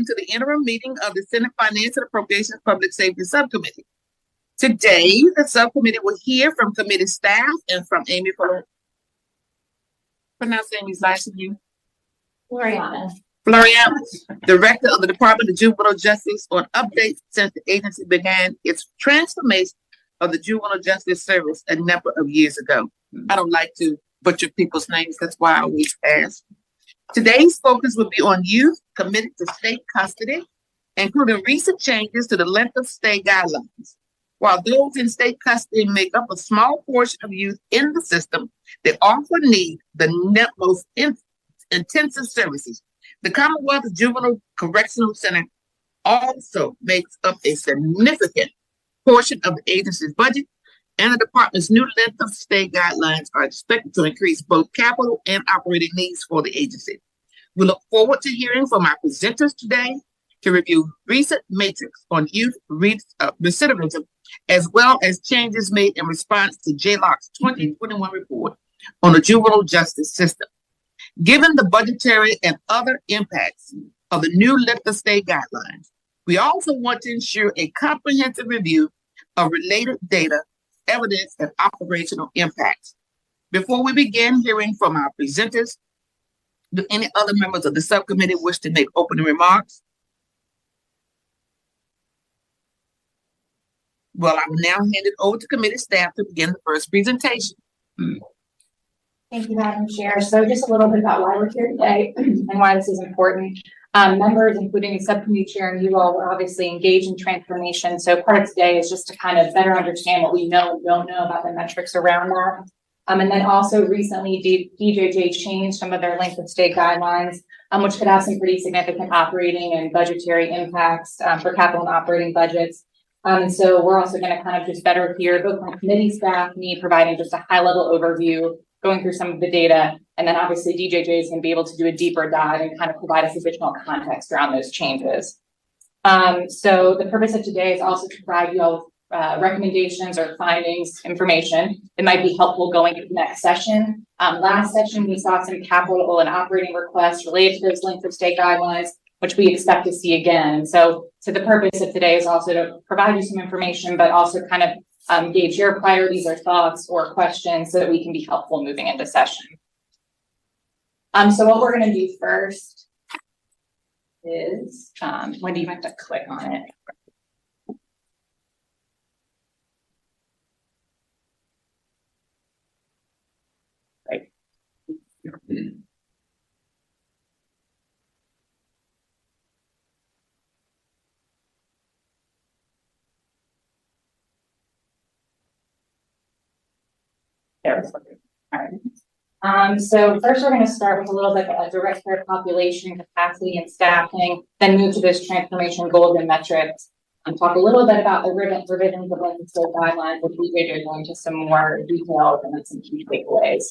to the interim meeting of the Senate Finance and Appropriations Public Safety Subcommittee. Today, the subcommittee will hear from committee staff and from Amy Fuller. Pronounce Amy's last name. Floriana, Director of the Department of Juvenile Justice, on updates since the agency began its transformation of the Juvenile Justice Service a number of years ago. I don't like to butcher people's names, that's why I always ask. Today's focus will be on youth committed to state custody, including recent changes to the length of stay guidelines. While those in state custody make up a small portion of youth in the system, they often need the most intensive services. The Commonwealth Juvenile Correctional Center also makes up a significant portion of the agency's budget, and the department's new length of stay guidelines are expected to increase both capital and operating needs for the agency. We look forward to hearing from our presenters today to review recent metrics on youth recidivism, as well as changes made in response to JLOC's 2021 report on the juvenile justice system. Given the budgetary and other impacts of the new length of stay guidelines, we also want to ensure a comprehensive review of related data, evidence, and operational impacts. Before we begin hearing from our presenters, do any other members of the subcommittee wish to make opening remarks? Well, I will now hand it over to committee staff to begin the first presentation. thank you, Madam Chair. So just a little bit about why we're here today and why this is important. Members, including the subcommittee chair and you all, were obviously engaged in transformation. So part of today is just to kind of better understand what we know and don't know about the metrics around that. And then also recently, DJJ changed some of their length of stay guidelines, which could have some pretty significant operating and budgetary impacts for capital and operating budgets. And so we're also going to kind of just better hear both from committee staff, me providing just a high level overview, going through some of the data, and then obviously DJJ is going to be able to do a deeper dive and kind of provide us additional context around those changes. So the purpose of today is also to provide you all with recommendations or findings, information that might be helpful going into the next session. Last session, we saw some capital and operating requests related to those length of stay guidelines, which we expect to see again. So the purpose of today is also to provide you some information, but also kind of gauge your priorities or thoughts or questions so that we can be helpful moving into session. So what we're going to do first is, Wendy, you have to click on it. Right. There we go. All right. So first we're going to start with a little bit of direct care population capacity and staffing, then move to those transformation goals and metrics, and talk a little bit about the revisions of length of stay guidelines, which we did go into some more details and some key takeaways.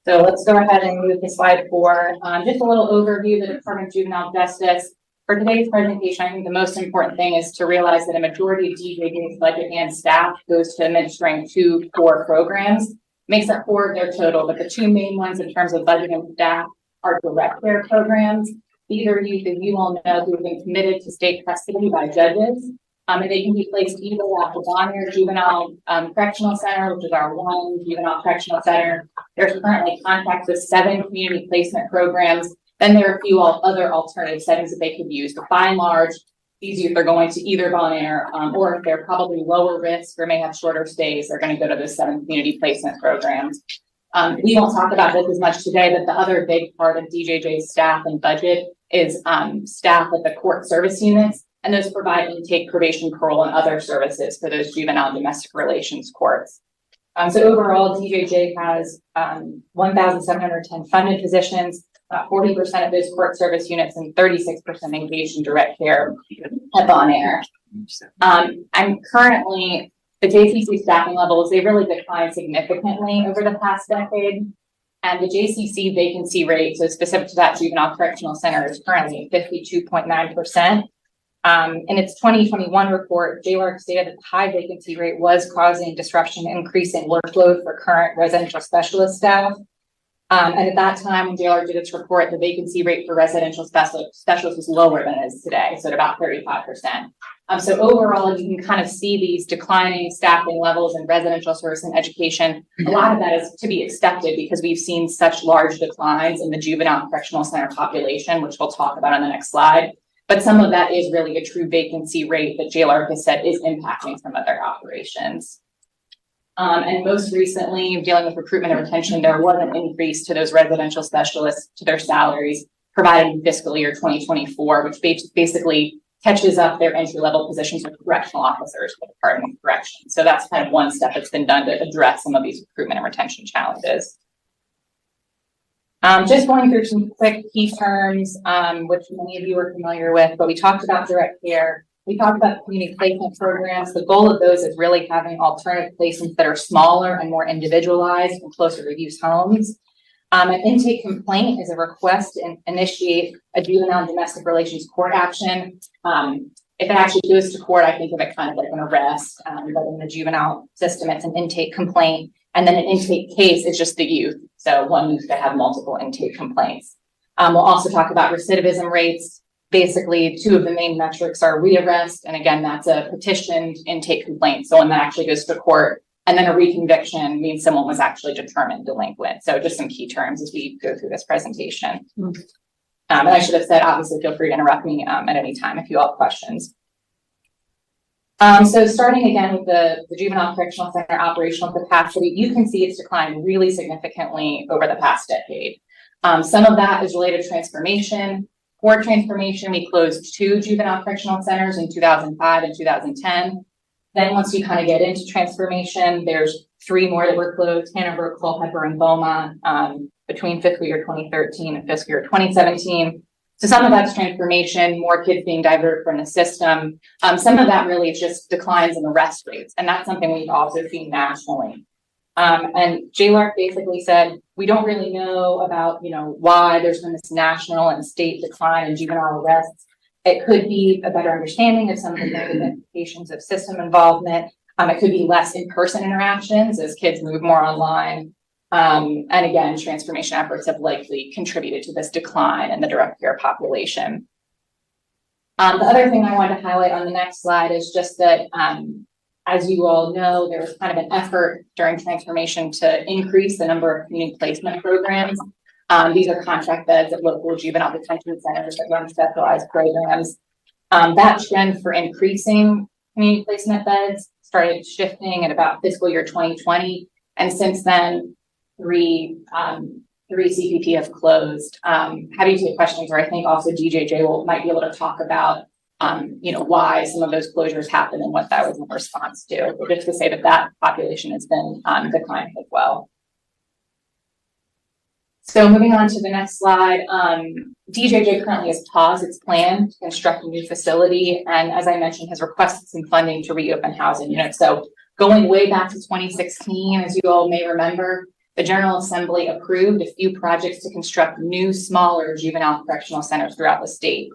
So let's go ahead and move to slide 4. Just a little overview of the Department of Juvenile Justice. For today's presentation, I think the most important thing is to realize that a majority of DJJ's budget and staff goes to administering 2 core programs. Makes up 4 of their total, but the 2 main ones in terms of budget and staff are direct care programs. These are youth that you all know who have been committed to state custody by judges. And they can be placed either at the Bonnier Juvenile Correctional Center, which is our one juvenile correctional center. There's currently contracts with 7 community placement programs. Then there are a few other alternative settings that they could use. But by and large, these youth are going to either Bonnier or if they're probably lower risk or may have shorter stays, they're going to go to the 7 community placement programs. We won't talk about this as much today, but the other big part of DJJ's staff and budget is staff at the court service units, and those provide intake, probation, parole, and other services for those juvenile and domestic relations courts. So overall, DJJ has 1,710 funded positions, 40% of those court service units, and 36% engaged in direct care at Bonnier. And currently, the JCC staffing levels, they really declined significantly over the past decade. And the JCC vacancy rate, so specific to that juvenile correctional center, is currently 52.9%. In its 2021 report, JLARC stated that the high vacancy rate was causing disruption, increasing workload for current residential specialist staff. And at that time, when JLR did its report, the vacancy rate for residential specialists was lower than it is today, so at about 35%. So overall, you can kind of see these declining staffing levels in residential service and education. A lot of that is to be expected because we've seen such large declines in the juvenile correctional center population, which we'll talk about on the next slide. But some of that is really a true vacancy rate that JLR has said is impacting some of their operations. And most recently, dealing with recruitment and retention, there was an increase to those residential specialists to their salaries provided in fiscal year 2024, which basically catches up their entry-level positions with correctional officers for the Department of Corrections. So that's kind of one step that's been done to address some of these recruitment and retention challenges. Just going through some quick key terms, which many of you are familiar with, but we talked about direct care. We talked about community placement programs. The goal of those is really having alternative placements that are smaller and more individualized and closer to use homes. An intake complaint is a request to initiate a juvenile and domestic relations court action. If it actually goes to court, I think of it kind of like an arrest, but in the juvenile system, it's an intake complaint. And then an intake case is just the youth. So one youth could have multiple intake complaints. We'll also talk about recidivism rates. Basically, two of the main metrics are rearrest, and again, that's a petitioned intake complaint. So one that actually goes to court, and then a reconviction means someone was actually determined delinquent. So just some key terms as we go through this presentation. And I should have said, obviously, feel free to interrupt me at any time if you all have questions. So starting again with the Juvenile Correctional Center operational capacity, you can see it's declined really significantly over the past decade. Some of that is related to transformation. For transformation, we closed 2 juvenile correctional centers in 2005 and 2010. Then once you kind of get into transformation, there's 3 more that were closed: Hanover, Culpeper, and Beaumont, between fiscal year 2013 and fiscal year 2017. So some of that's transformation, more kids being diverted from the system. Some of that really is just declines in arrest rates. And that's something we've also seen nationally. And JLARC basically said, we don't really know about, why there's been this national and state decline in juvenile arrests. It could be a better understanding of some of the negative implications of system involvement. It could be less in-person interactions as kids move more online. And again, transformation efforts have likely contributed to this decline in the direct care population. The other thing I wanted to highlight on the next slide is just that, as you all know, there was kind of an effort during transformation to increase the number of community placement programs. These are contract beds at local juvenile detention centers that run specialized programs. That trend for increasing community placement beds started shifting at about fiscal year 2020. And since then, 3 CPP have closed. Happy to take questions, or I think also DJJ might be able to talk about why some of those closures happened and what that was in response to. But just to say that population has been declining as well. So moving on to the next slide, DJJ currently has paused its plan to construct a new facility, and as I mentioned, has requested some funding to reopen housing units. So going way back to 2016, as you all may remember, the General Assembly approved a few projects to construct new, smaller juvenile correctional centers throughout the state.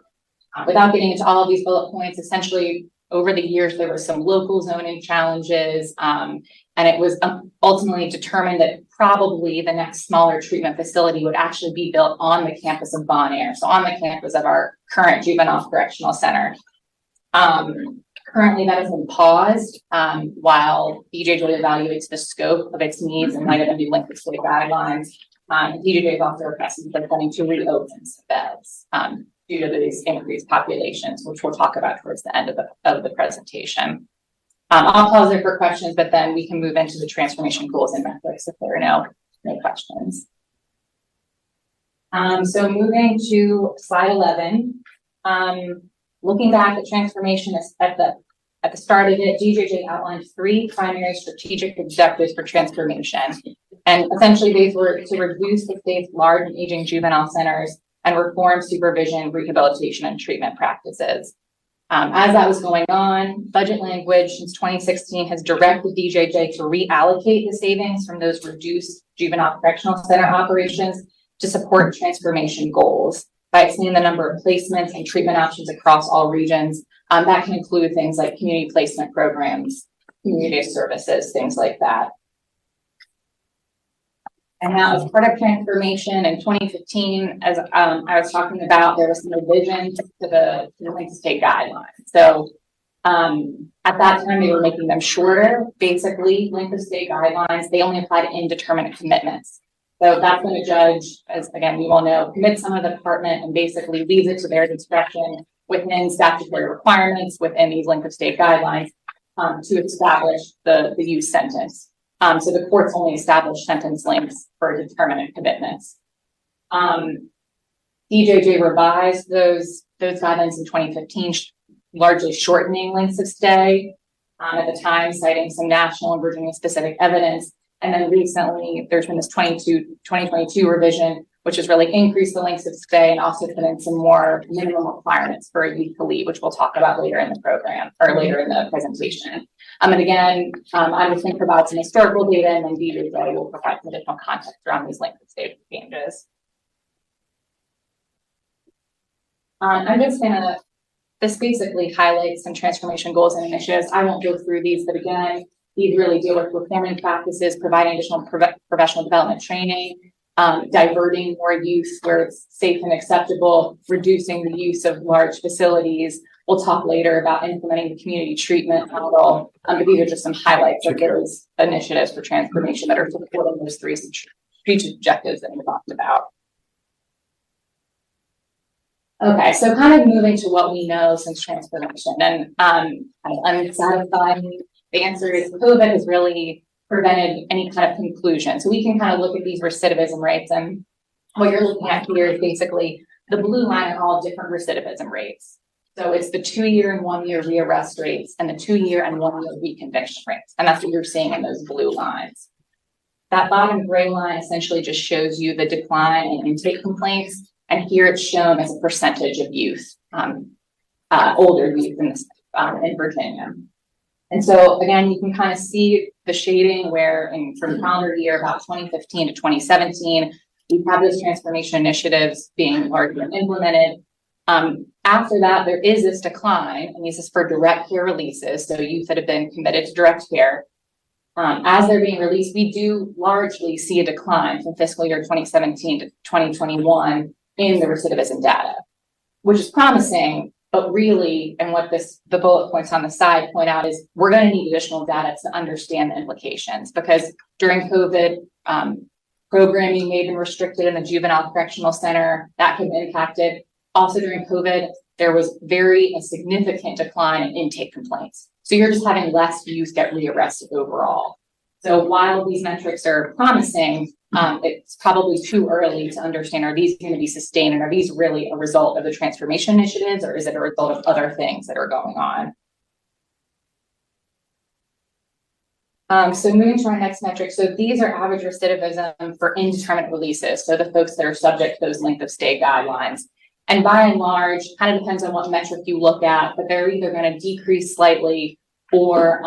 Without getting into all of these bullet points, essentially over the years, there were some local zoning challenges, and it was ultimately determined that probably the next smaller treatment facility would actually be built on the campus of Bon Air, so on the campus of our current juvenile correctional center. Currently, that has been paused while DJJ evaluates the scope of its needs in light of the new Lincoln State guidelines. DJJ is also requesting for funding to reopen some beds due to these increased populations, which we'll talk about towards the end of the presentation. I'll pause there for questions, but then we can move into the transformation goals and metrics if there are no questions. So moving to slide 11, looking back at transformation at the start of it, DJJ outlined 3 primary strategic objectives for transformation. And essentially these were to reduce the state's large and aging juvenile centers and reform supervision, rehabilitation, and treatment practices. As that was going on, budget language since 2016 has directed DJJ to reallocate the savings from those reduced juvenile correctional center operations to support transformation goals by expanding the number of placements and treatment options across all regions. That can include things like community placement programs, community services, things like that. And now as part of transformation in 2015, as I was talking about, there was some revisions to the length of stay guidelines. So at that time, they were making them shorter. Basically, length of stay guidelines, they only apply to indeterminate commitments. So that's when a judge, as again, we all know, commits someone to the department and basically leaves it to their discretion within statutory requirements, within these length of stay guidelines, to establish the use sentence. So the courts only establish sentence lengths for determinate commitments. DJJ revised those guidelines in 2015, largely shortening lengths of stay at the time, citing some national and Virginia specific evidence. And then recently there's been this 2022 revision, which has really increased the lengths of stay and also put in some more minimum requirements for a youth to leave, which we'll talk about later in the program or later in the presentation. And again, I'm just going to provide some historical data, and then DJJ will provide some additional context around these length of stay changes. I'm just going to, this basically highlights some transformation goals and initiatives. I won't go through these, but again, these really deal with reforming practices, providing additional professional development training, diverting more use where it's safe and acceptable, reducing the use of large facilities. We'll talk later about implementing the community treatment model, but these are just some highlights of those initiatives for transformation that are supporting those three strategic objectives that we talked about. Okay, so kind of moving to what we know since transformation, and unsatisfying, the answer is COVID has really prevented any kind of conclusion. So we can kind of look at these recidivism rates, and what you're looking at here is basically the blue line are all different recidivism rates. So it's the 2-year and 1-year rearrest rates and the 2-year and 1-year reconviction rates. And that's what you're seeing in those blue lines. That bottom gray line essentially just shows you the decline in intake complaints. And here it's shown as a percentage of youth, older youth in Virginia. And so again, you can kind of see the shading where from calendar year about 2015 to 2017, we've had those transformation initiatives being largely implemented. After that, there is this decline, and this is for direct care releases, so youth that have been committed to direct care. As they're being released, we do largely see a decline from fiscal year 2017 to 2021 in the recidivism data, which is promising, but really, and what the bullet points on the side point out is we're going to need additional data to understand the implications, because during COVID, programming may have been restricted in the juvenile correctional center, that could have impacted. Also during COVID, there was a significant decline in intake complaints. So you're just having less youth get rearrested overall. So while these metrics are promising, it's probably too early to understand, are these going to be sustained, and are these really a result of the transformation initiatives, or is it a result of other things that are going on? So moving to our next metric. So these are average recidivism for indeterminate releases. So the folks that are subject to those length of stay guidelines. And by and large, kind of depends on what metric you look at, but they're either going to decrease slightly or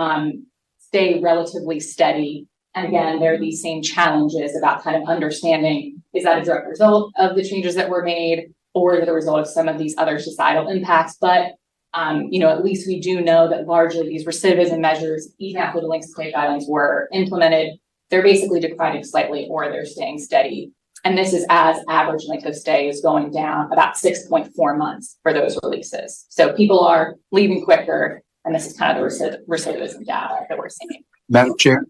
stay relatively steady. And again, there are these same challenges about kind of understanding, is that a direct result of the changes that were made, or is it a result of some of these other societal impacts? But at least we do know that largely these recidivism measures, even after the length of stay guidelines were implemented, they're basically declining slightly or they're staying steady. And this is as average length of stay is going down about 6.4 months for those releases. So people are leaving quicker, and this is kind of the recidivism data that we're seeing. Madam Chair,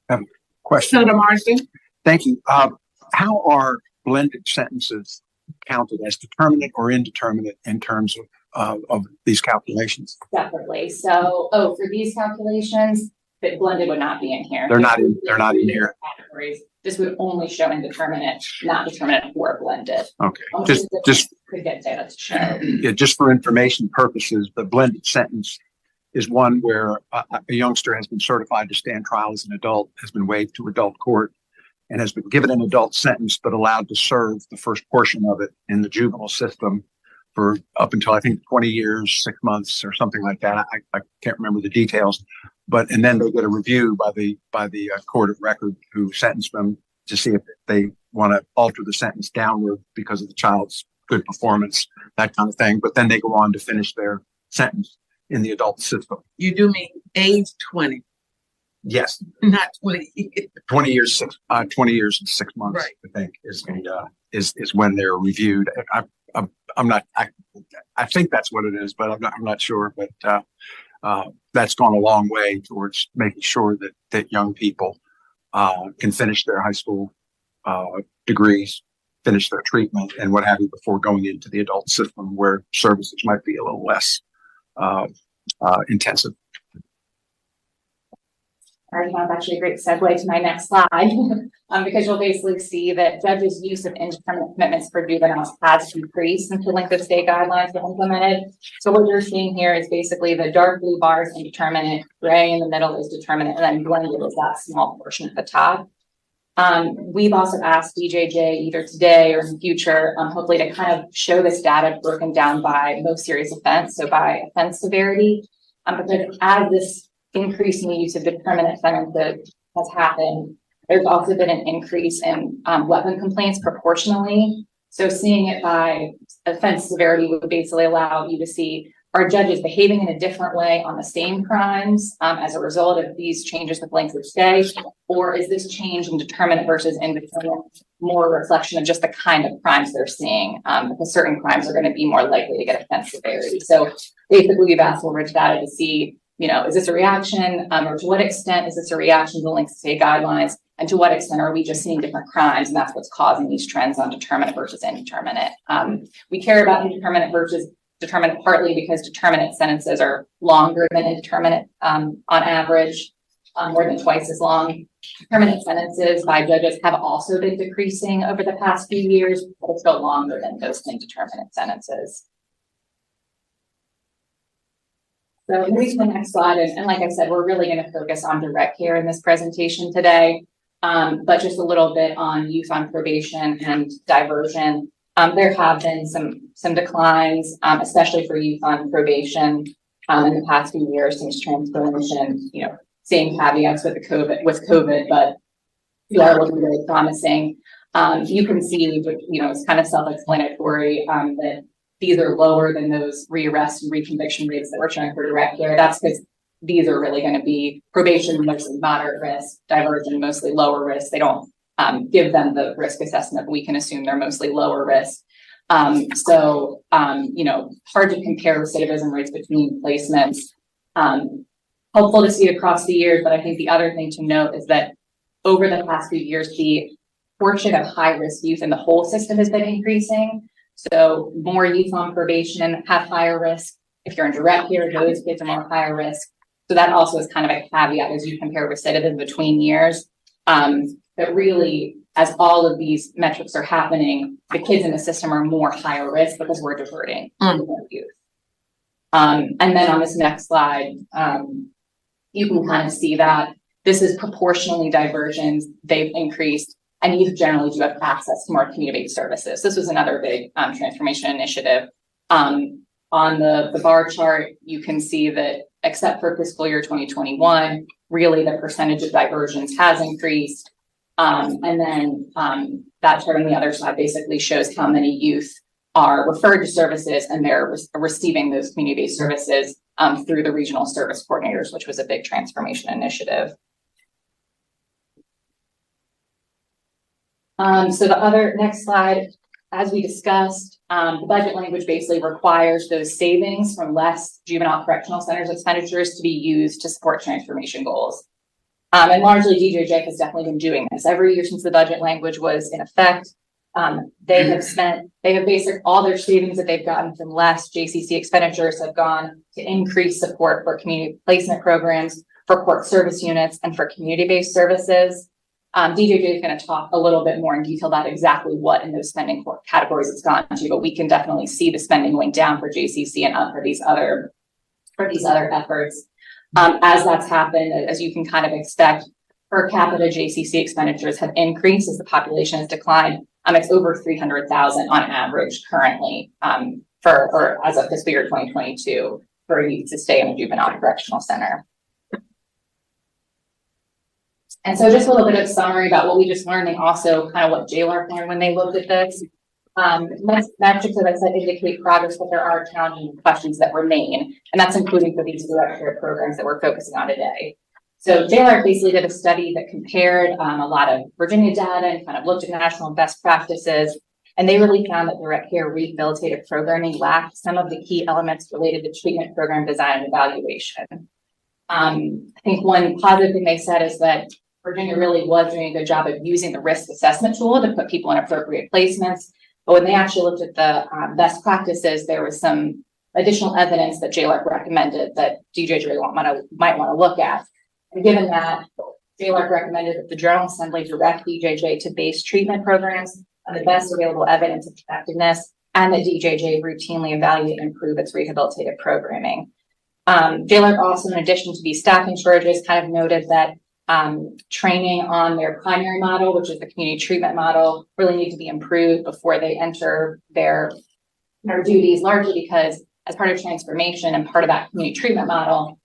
I have a question. Senator Marsden. Thank you. How are blended sentences counted as determinate or indeterminate in terms of these calculations? Separately. So, for these calculations, that blended would not be in here. They're not in here. Categories. This would only show indeterminate, not determinate or blended. Okay. Just could get data to show. Yeah, just for information purposes, the blended sentence is one where a youngster has been certified to stand trial as an adult, has been waived to adult court, and has been given an adult sentence, but allowed to serve the first portion of it in the juvenile system for up until, I think, 20 years, 6 months or something like that. I can't remember the details, and then they get a review by the court of record who sentenced them to see if they want to alter the sentence downward because of the child's good performance, that kind of thing. But then they go on to finish their sentence in the adult system. You do mean age 20? Yes, not 20. 20 years, 20 years and 6 months, Right. I think is when they're reviewed. I'm not, I think that's what it is, but I'm not sure, but, that's gone a long way towards making sure that young people, can finish their high school, degrees, finish their treatment and what have you before going into the adult system where services might be a little less, intensive. All right, that's actually a great segue to my next slide, because you'll basically see that judges' use of indeterminate commitments for juveniles has decreased since the length of stay guidelines were implemented. So what you're seeing here is basically the dark blue bars indeterminate, gray in the middle is determinate, and then blended is that small portion at the top. We've also asked DJJ either today or in the future, hopefully to kind of show this data broken down by most serious offense, so by offense severity, because as this increase in the use of determinate sentences has happened, there's also been an increase in weapon complaints proportionally. So seeing it by offense severity would basically allow you to see, are judges behaving in a different way on the same crimes as a result of these changes with length of stay, or is this change in determinate versus indeterminate more a reflection of just the kind of crimes they're seeing, because certain crimes are going to be more likely to get offense severity. So basically we've asked for rich data to see, is this a reaction, or to what extent is this a reaction to the length of stay guidelines, and to what extent are we just seeing different crimes, and that's what's causing these trends on determinate versus indeterminate. We care about indeterminate versus determinate partly because determinate sentences are longer than indeterminate on average, more than twice as long. Determinate sentences by judges have also been decreasing over the past few years, but it's still longer than those indeterminate sentences. So moving to the next slide, and like I said, we're really going to focus on direct care in this presentation today, but just a little bit on youth on probation and diversion. There have been some declines, especially for youth on probation in the past few years since transformation. Same caveats with COVID, but we are looking very promising. You can see, it's kind of self-explanatory that these are lower than those rearrest and reconviction rates that we're showing for direct care. That's because these are really going to be probation, mostly moderate risk, diversion, mostly lower risk. They don't give them the risk assessment, but we can assume they're mostly lower risk. Hard to compare recidivism rates between placements. Helpful to see across the years, but I think the other thing to note is that over the past few years, the portion of high-risk youth in the whole system has been increasing. So more youth on probation have higher risk. If you're in direct care, those kids are more higher risk. So that also is kind of a caveat as you compare recidivism between years. But really, as all of these metrics are happening, the kids in the system are more higher risk because we're diverting youth. And then on this next slide, you can kind of see that this is proportionally diversions. They've increased, and youth generally do have access to more community-based services. This was another big transformation initiative. On the bar chart, you can see that except for fiscal year 2021, really the percentage of diversions has increased. And then that chart on the other side basically shows how many youth are referred to services and they're receiving those community-based services through the regional service coordinators, which was a big transformation initiative. So the other next slide, as we discussed, the budget language basically requires those savings from less juvenile correctional centers expenditures to be used to support transformation goals. And largely DJJ has definitely been doing this every year since the budget language was in effect. They have basically all their savings that they've gotten from less JCC expenditures have gone to increase support for community placement programs, for court service units, and for community-based services. DJJ is going to talk a little bit more in detail about exactly what in those spending categories it's gone to, but we can definitely see the spending going down for JCC and up for these other efforts. As that's happened, as you can kind of expect, per capita JCC expenditures have increased as the population has declined. It's over 300,000 on average currently for as of fiscal year 2022 for youth to stay in a juvenile correctional center. And so just a little bit of summary about what we just learned and also kind of what JLARC learned when they looked at this. Metrics, as I said, indicate progress, but there are challenging questions that remain, and that's including for these direct care programs that we're focusing on today. So JLARC basically did a study that compared a lot of Virginia data and kind of looked at national best practices. And they really found that direct care rehabilitative programming lacked some of the key elements related to treatment program design and evaluation. I think one positive thing they said is that Virginia really was doing a good job of using the risk assessment tool to put people in appropriate placements. But when they actually looked at the best practices, there was some additional evidence that JLARC recommended that DJJ might want to look at. And given that, JLARC recommended that the General Assembly direct DJJ to base treatment programs on the best available evidence of effectiveness, and that DJJ routinely evaluate and improve its rehabilitative programming. JLARC also, in addition to these staffing shortages, kind of noted that training on their primary model, which is the community treatment model, really need to be improved before they enter their duties, largely because as part of transformation and part of that community treatment model,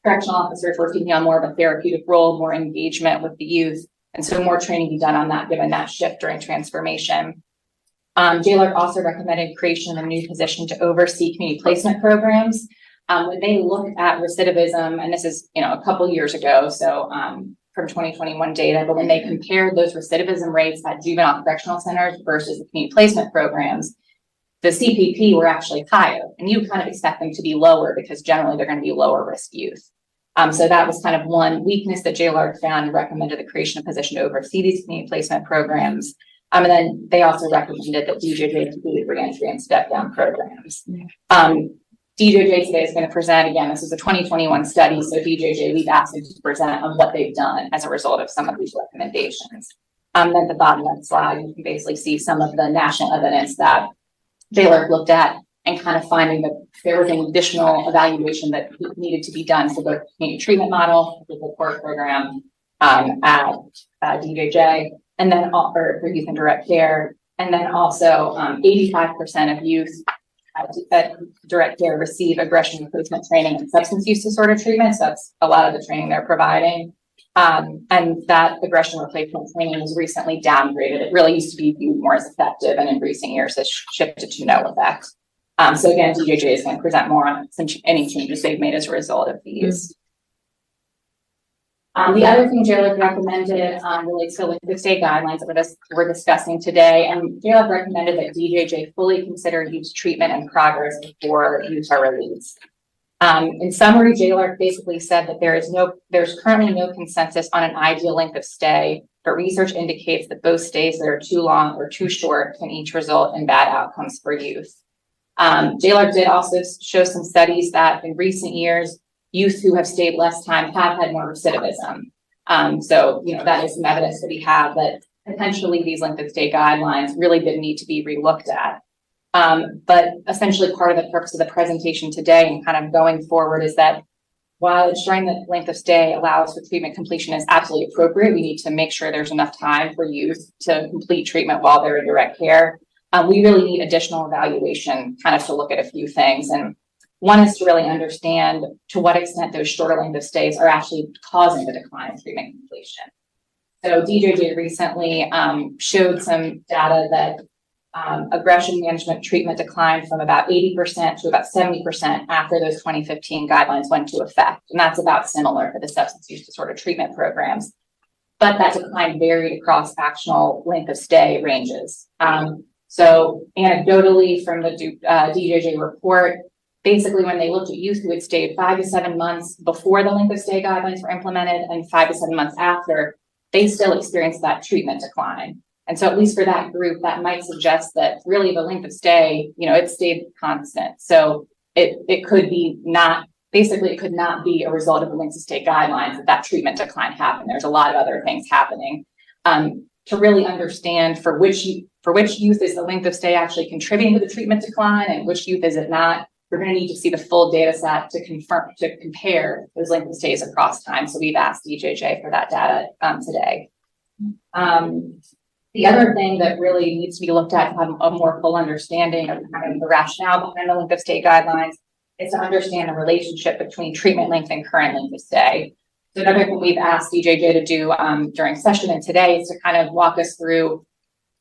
correctional officers were taking on more of a therapeutic role, more engagement with the youth. And so more training be done on that, given that shift during transformation. JLARC also recommended creation of a new position to oversee community placement programs. When they looked at recidivism, and this is a couple years ago, so from 2021 data, but when they compared those recidivism rates at juvenile correctional centers versus the community placement programs, the CPP were actually higher, and you kind of expect them to be lower because generally they're going to be lower risk youth. So that was kind of one weakness that JLARC found and recommended the creation of a position to oversee these community placement programs. And then they also recommended that DJJ include reentry and step down programs. DJJ today is going to present, again, this is a 2021 study, so DJJ, we've asked them to present on what they've done as a result of some of these recommendations. Then at the bottom of the slide, you can basically see some of the national evidence that JLARC looked at and kind of finding that there was an additional evaluation that needed to be done for the community treatment model, the support program at DJJ, and then for youth in direct care. And then also 85% of youth at direct care receive aggression replacement training and substance use disorder treatment. So that's a lot of the training they're providing. And that aggression replacement training was recently downgraded. It really used to be viewed more as effective, and in recent years has shifted to no effect. So again, DJJ is going to present more on any changes they've made as a result of these. The other thing JLARC recommended relates to the state guidelines that we're discussing today. And JLARC recommended that DJJ fully consider youth treatment and progress before youth are released. In summary, JLARC basically said that there's currently no consensus on an ideal length of stay, but research indicates that both stays that are too long or too short can each result in bad outcomes for youth. JLARC did also show some studies that in recent years, youth who have stayed less time have had more recidivism. So, that is some evidence that we have that potentially these length of stay guidelines really did need to be relooked at. But essentially part of the purpose of the presentation today and kind of going forward is that while ensuring that length of stay allows for treatment completion is absolutely appropriate, we need to make sure there's enough time for youth to complete treatment while they're in direct care. We really need additional evaluation kind of to look at a few things. And one is to really understand to what extent those shorter length of stays are actually causing the decline in treatment completion. So DJJ recently showed some data that aggression management treatment declined from about 80% to about 70% after those 2015 guidelines went into effect. And that's about similar for the substance use disorder treatment programs. But that decline varied across actual length of stay ranges. So anecdotally from the DJJ report, basically when they looked at youth who had stayed 5 to 7 months before the length of stay guidelines were implemented and 5 to 7 months after, they still experienced that treatment decline. And so at least for that group, that might suggest that really the length of stay, it stayed constant. So it could be not, basically it could not be a result of the length of stay guidelines that treatment decline happened. There's a lot of other things happening. To really understand for which youth is the length of stay actually contributing to the treatment decline and which youth is it not, we're going to need to see the full data set to compare those length of stays across time. So we've asked DJJ for that data today. The other thing that really needs to be looked at to have a more full understanding of kind of the rationale behind the length of stay guidelines is to understand the relationship between treatment length and current length of stay. So another thing we've asked DJJ to do during session and today is to kind of walk us through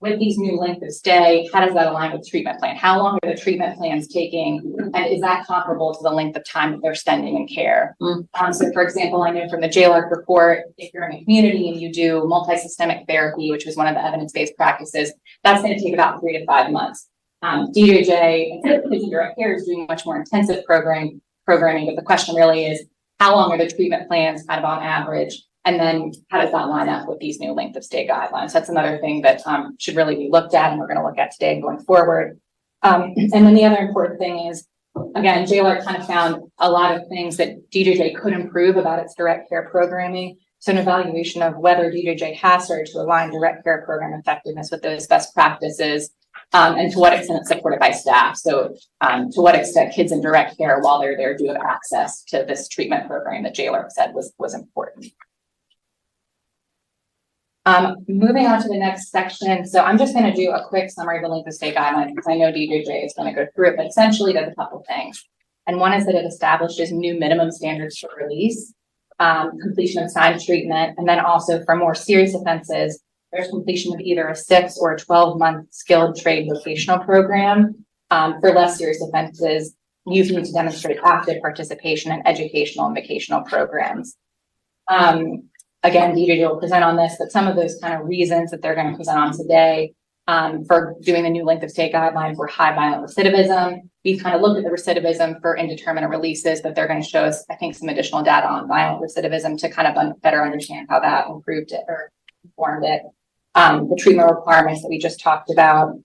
with these new length of stay, how does that align with treatment plan? How long are the treatment plans taking? And is that comparable to the length of time that they're spending in care? So for example, I know from the JLARC report, if you're in a community and you do multi-systemic therapy, which was one of the evidence-based practices, that's going to take about 3 to 5 months. DJJ, because direct care is doing much more intensive programming, but the question really is, how long are the treatment plans kind of on average? And then how does that line up with these new length of stay guidelines? That's another thing that should really be looked at, and we're going to look at today and going forward. And then the other important thing is, again, JLARC kind of found a lot of things that DJJ could improve about its direct care programming. So an evaluation of whether DJJ has started to align direct care program effectiveness with those best practices, and to what extent it's supported by staff. So to what extent kids in direct care, while they're there, do have access to this treatment program that JLARC said was important. Moving on to the next section. So I'm just going to do a quick summary of the length of stay guidelines because I know DJJ is going to go through it, but essentially does a couple things. And one is that it establishes new minimum standards for release, completion of assigned treatment, and then also for more serious offenses, there's completion of either a 6 or a 12-month skilled trade vocational program. For less serious offenses, youth need to demonstrate active participation in educational and vocational programs. Again, DJJ will present on this, but some of those kind of reasons that they're going to present on today for doing the new length of stay guidelines were high violent recidivism. We've kind of looked at the recidivism for indeterminate releases, but they're going to show us, I think, some additional data on violent recidivism to kind of better understand how that improved it or informed it. The treatment requirements that we just talked about,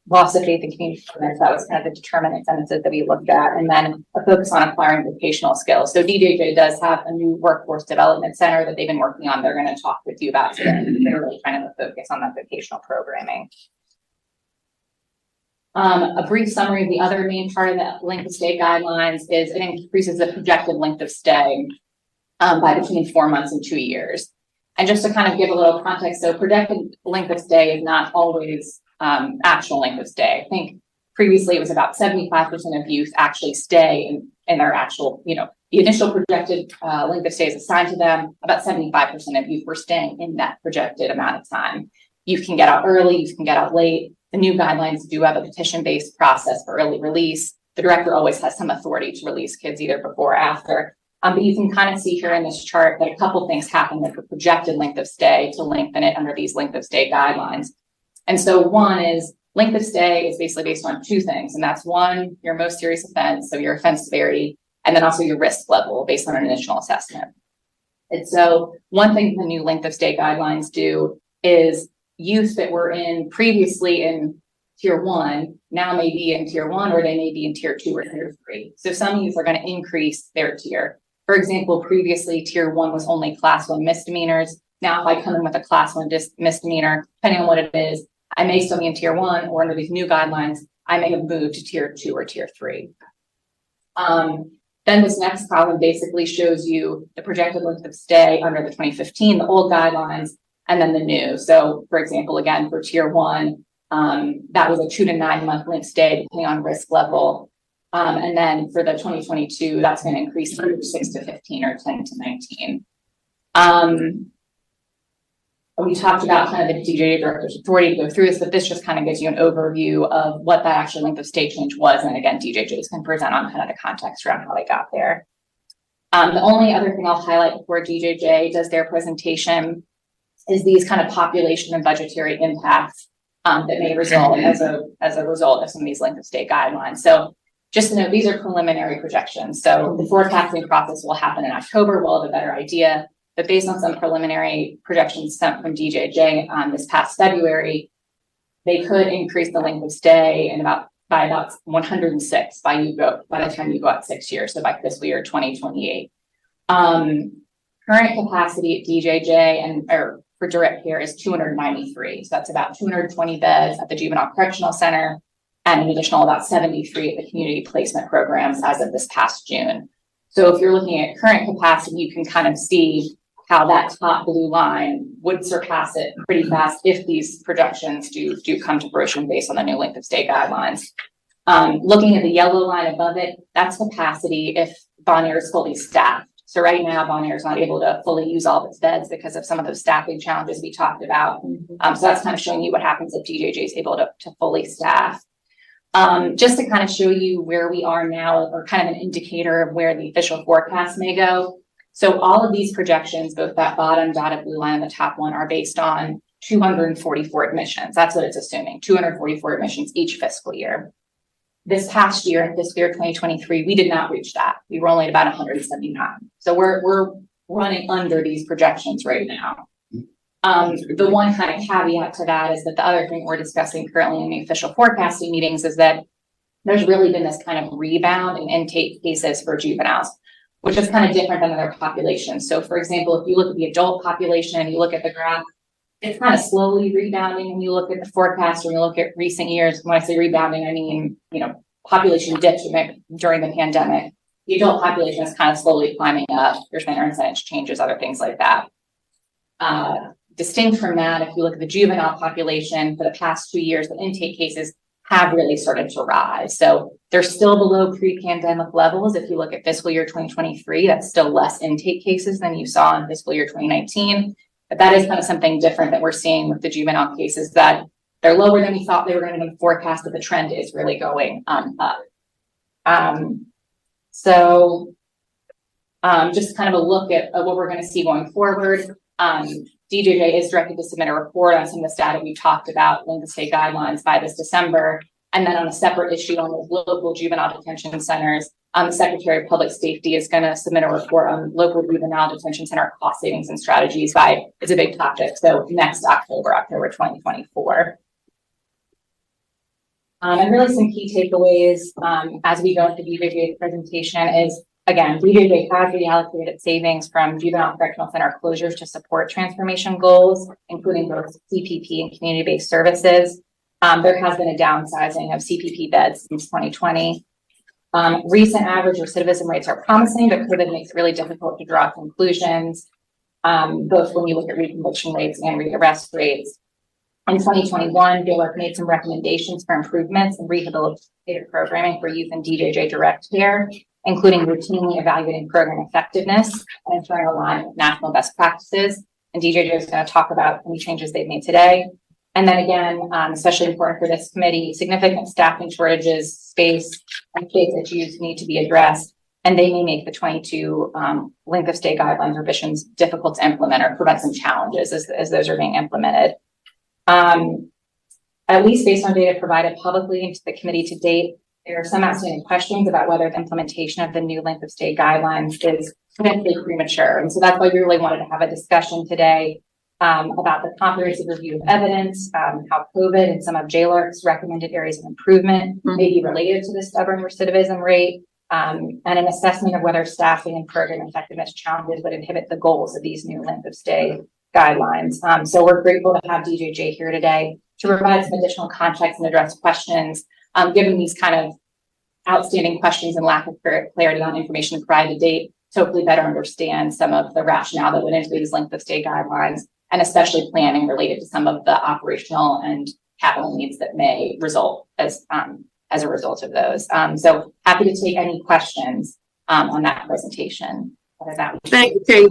loss of faith in community programs, that was kind of the determinant sentences that we looked at, and then a focus on acquiring vocational skills. So DJJ does have a new workforce development center that they've been working on. They're going to talk with you about today. They're really trying to focus on that vocational programming. A brief summary of the other main part of the length of stay guidelines is it increases the projected length of stay by between 4 months and 2 years. And just to kind of give a little context, so projected length of stay is not always actual length of stay. I think previously it was about 75% of youth actually stay in their actual, the initial projected length of stay is assigned to them. About 75% of youth were staying in that projected amount of time. You can get out early, you can get out late. The new guidelines do have a petition-based process for early release. The director always has some authority to release kids either before or after. But you can kind of see here in this chart that a couple things happen with the projected length of stay to lengthen it under these length of stay guidelines. And so one is length of stay is basically based on 2 things. And that's one, your most serious offense, so your offense severity, and then also your risk level based on an initial assessment. And so one thing the new length of stay guidelines do is youth that were previously in tier 1 now may be in tier 1, or they may be in tier 2 or tier 3. So some youth are going to increase their tier. For example, previously tier 1 was only class 1 misdemeanors. Now, if I come in with a class 1 misdemeanor, depending on what it is, I may still be in tier 1, or under these new guidelines, I may have moved to tier 2 or tier 3. Then this next column basically shows you the projected length of stay under the 2015, the old guidelines, and then the new. So, for example, again, for tier 1, that was a 2 to 9 month length stay, depending on risk level. And then for the 2022, that's going to increase from 6 to 15 or 10 to 19. We talked about kind of the DJJ director's authority to go through this, but this just kind of gives you an overview of what that actual length of stay change was. And again, DJJs can present on kind of the context around how they got there. The only other thing I'll highlight before DJJ does their presentation is these kind of population and budgetary impacts that may result as a result of some of these length of stay guidelines. So just to note, these are preliminary projections. So the forecasting process will happen in October. We'll have a better idea. But based on some preliminary projections sent from DJJ this past February, they could increase the length of stay by about 106 by the time you go out 6 years, so by fiscal year 2028. Current capacity at DJJ or for direct care is 293. So that's about 220 beds at the Juvenile Correctional Center and an additional about 73 at the community placement programs as of this past June. So if you're looking at current capacity, you can kind of see how that top blue line would surpass it pretty fast if these projections do come to fruition based on the new length of stay guidelines. Looking at the yellow line above it, that's capacity if Bonnier is fully staffed. So right now, Bon Air is not able to fully use all of its beds because of some of those staffing challenges we talked about. So that's kind of showing you what happens if DJJ is able to fully staff. Just to kind of show you where we are now, or kind of an indicator of where the official forecast may go. So all of these projections, both that bottom dotted blue line and the top one, are based on 244 admissions. That's what it's assuming, 244 admissions each fiscal year. This past year, in fiscal year 2023, we did not reach that. We were only at about 179. So we're running under these projections right now. The one kind of caveat to that is that the other thing we're discussing currently in the official forecasting meetings is that there's really been this kind of rebound in intake cases for juveniles, which is kind of different than other populations. So for example, if you look at the adult population and you look at the graph, it's kind of slowly rebounding. And you look at the forecast or you look at recent years. When I say rebounding, I mean, population dipped during the pandemic. The adult population is kind of slowly climbing up. There's been incidence changes, other things like that. Distinct from that, if you look at the juvenile population for the past 2 years, the intake cases have really started to rise. So they're still below pre-pandemic levels. If you look at fiscal year 2023, that's still less intake cases than you saw in fiscal year 2019. But that is kind of something different that we're seeing with the juvenile cases, that they're lower than we thought they were going to forecast, but the trend is really going up. Just kind of a look at what we're going to see going forward. DJJ is directed to submit a report on some of the data we talked about, length of stay guidelines, by this December. And then on a separate issue on the local juvenile detention centers, the Secretary of Public Safety is going to submit a report on local juvenile detention center cost savings and strategies it's a big topic. So next October 2024. And really some key takeaways as we go into DJJ's presentation is, again, DJJ has reallocated savings from juvenile correctional center closures to support transformation goals, including both CPP and community-based services. There has been a downsizing of CPP beds since 2020. Recent average recidivism rates are promising, but COVID makes it really difficult to draw conclusions, both when you look at reconviction rates and rearrest rates. In 2021, DOLC made some recommendations for improvements in rehabilitative programming for youth and DJJ direct care, including routinely evaluating program effectiveness and ensuring alignment with national best practices. And DJJ is going to talk about any changes they've made today. And then again, especially important for this committee, significant staffing shortages, space issues need to be addressed, and they may make the 22 length of stay guidelines revisions difficult to implement or prevent some challenges as those are being implemented. At least based on data provided publicly to the committee to date, there are some outstanding questions about whether the implementation of the new length of stay guidelines is potentially premature. And so that's why we really wanted to have a discussion today about the comprehensive review of evidence, how COVID and some of JLARC's recommended areas of improvement may be related to the stubborn recidivism rate, and an assessment of whether staffing and program effectiveness challenges would inhibit the goals of these new length of stay guidelines. So we're grateful to have DJJ here today to provide some additional context and address questions, given these kind of outstanding questions and lack of clarity on information provided to date, to hopefully better understand some of the rationale that went into these length of stay guidelines, and especially planning related to some of the operational and capital needs that may result as a result of those. So happy to take any questions on that presentation. Thank you, Kate.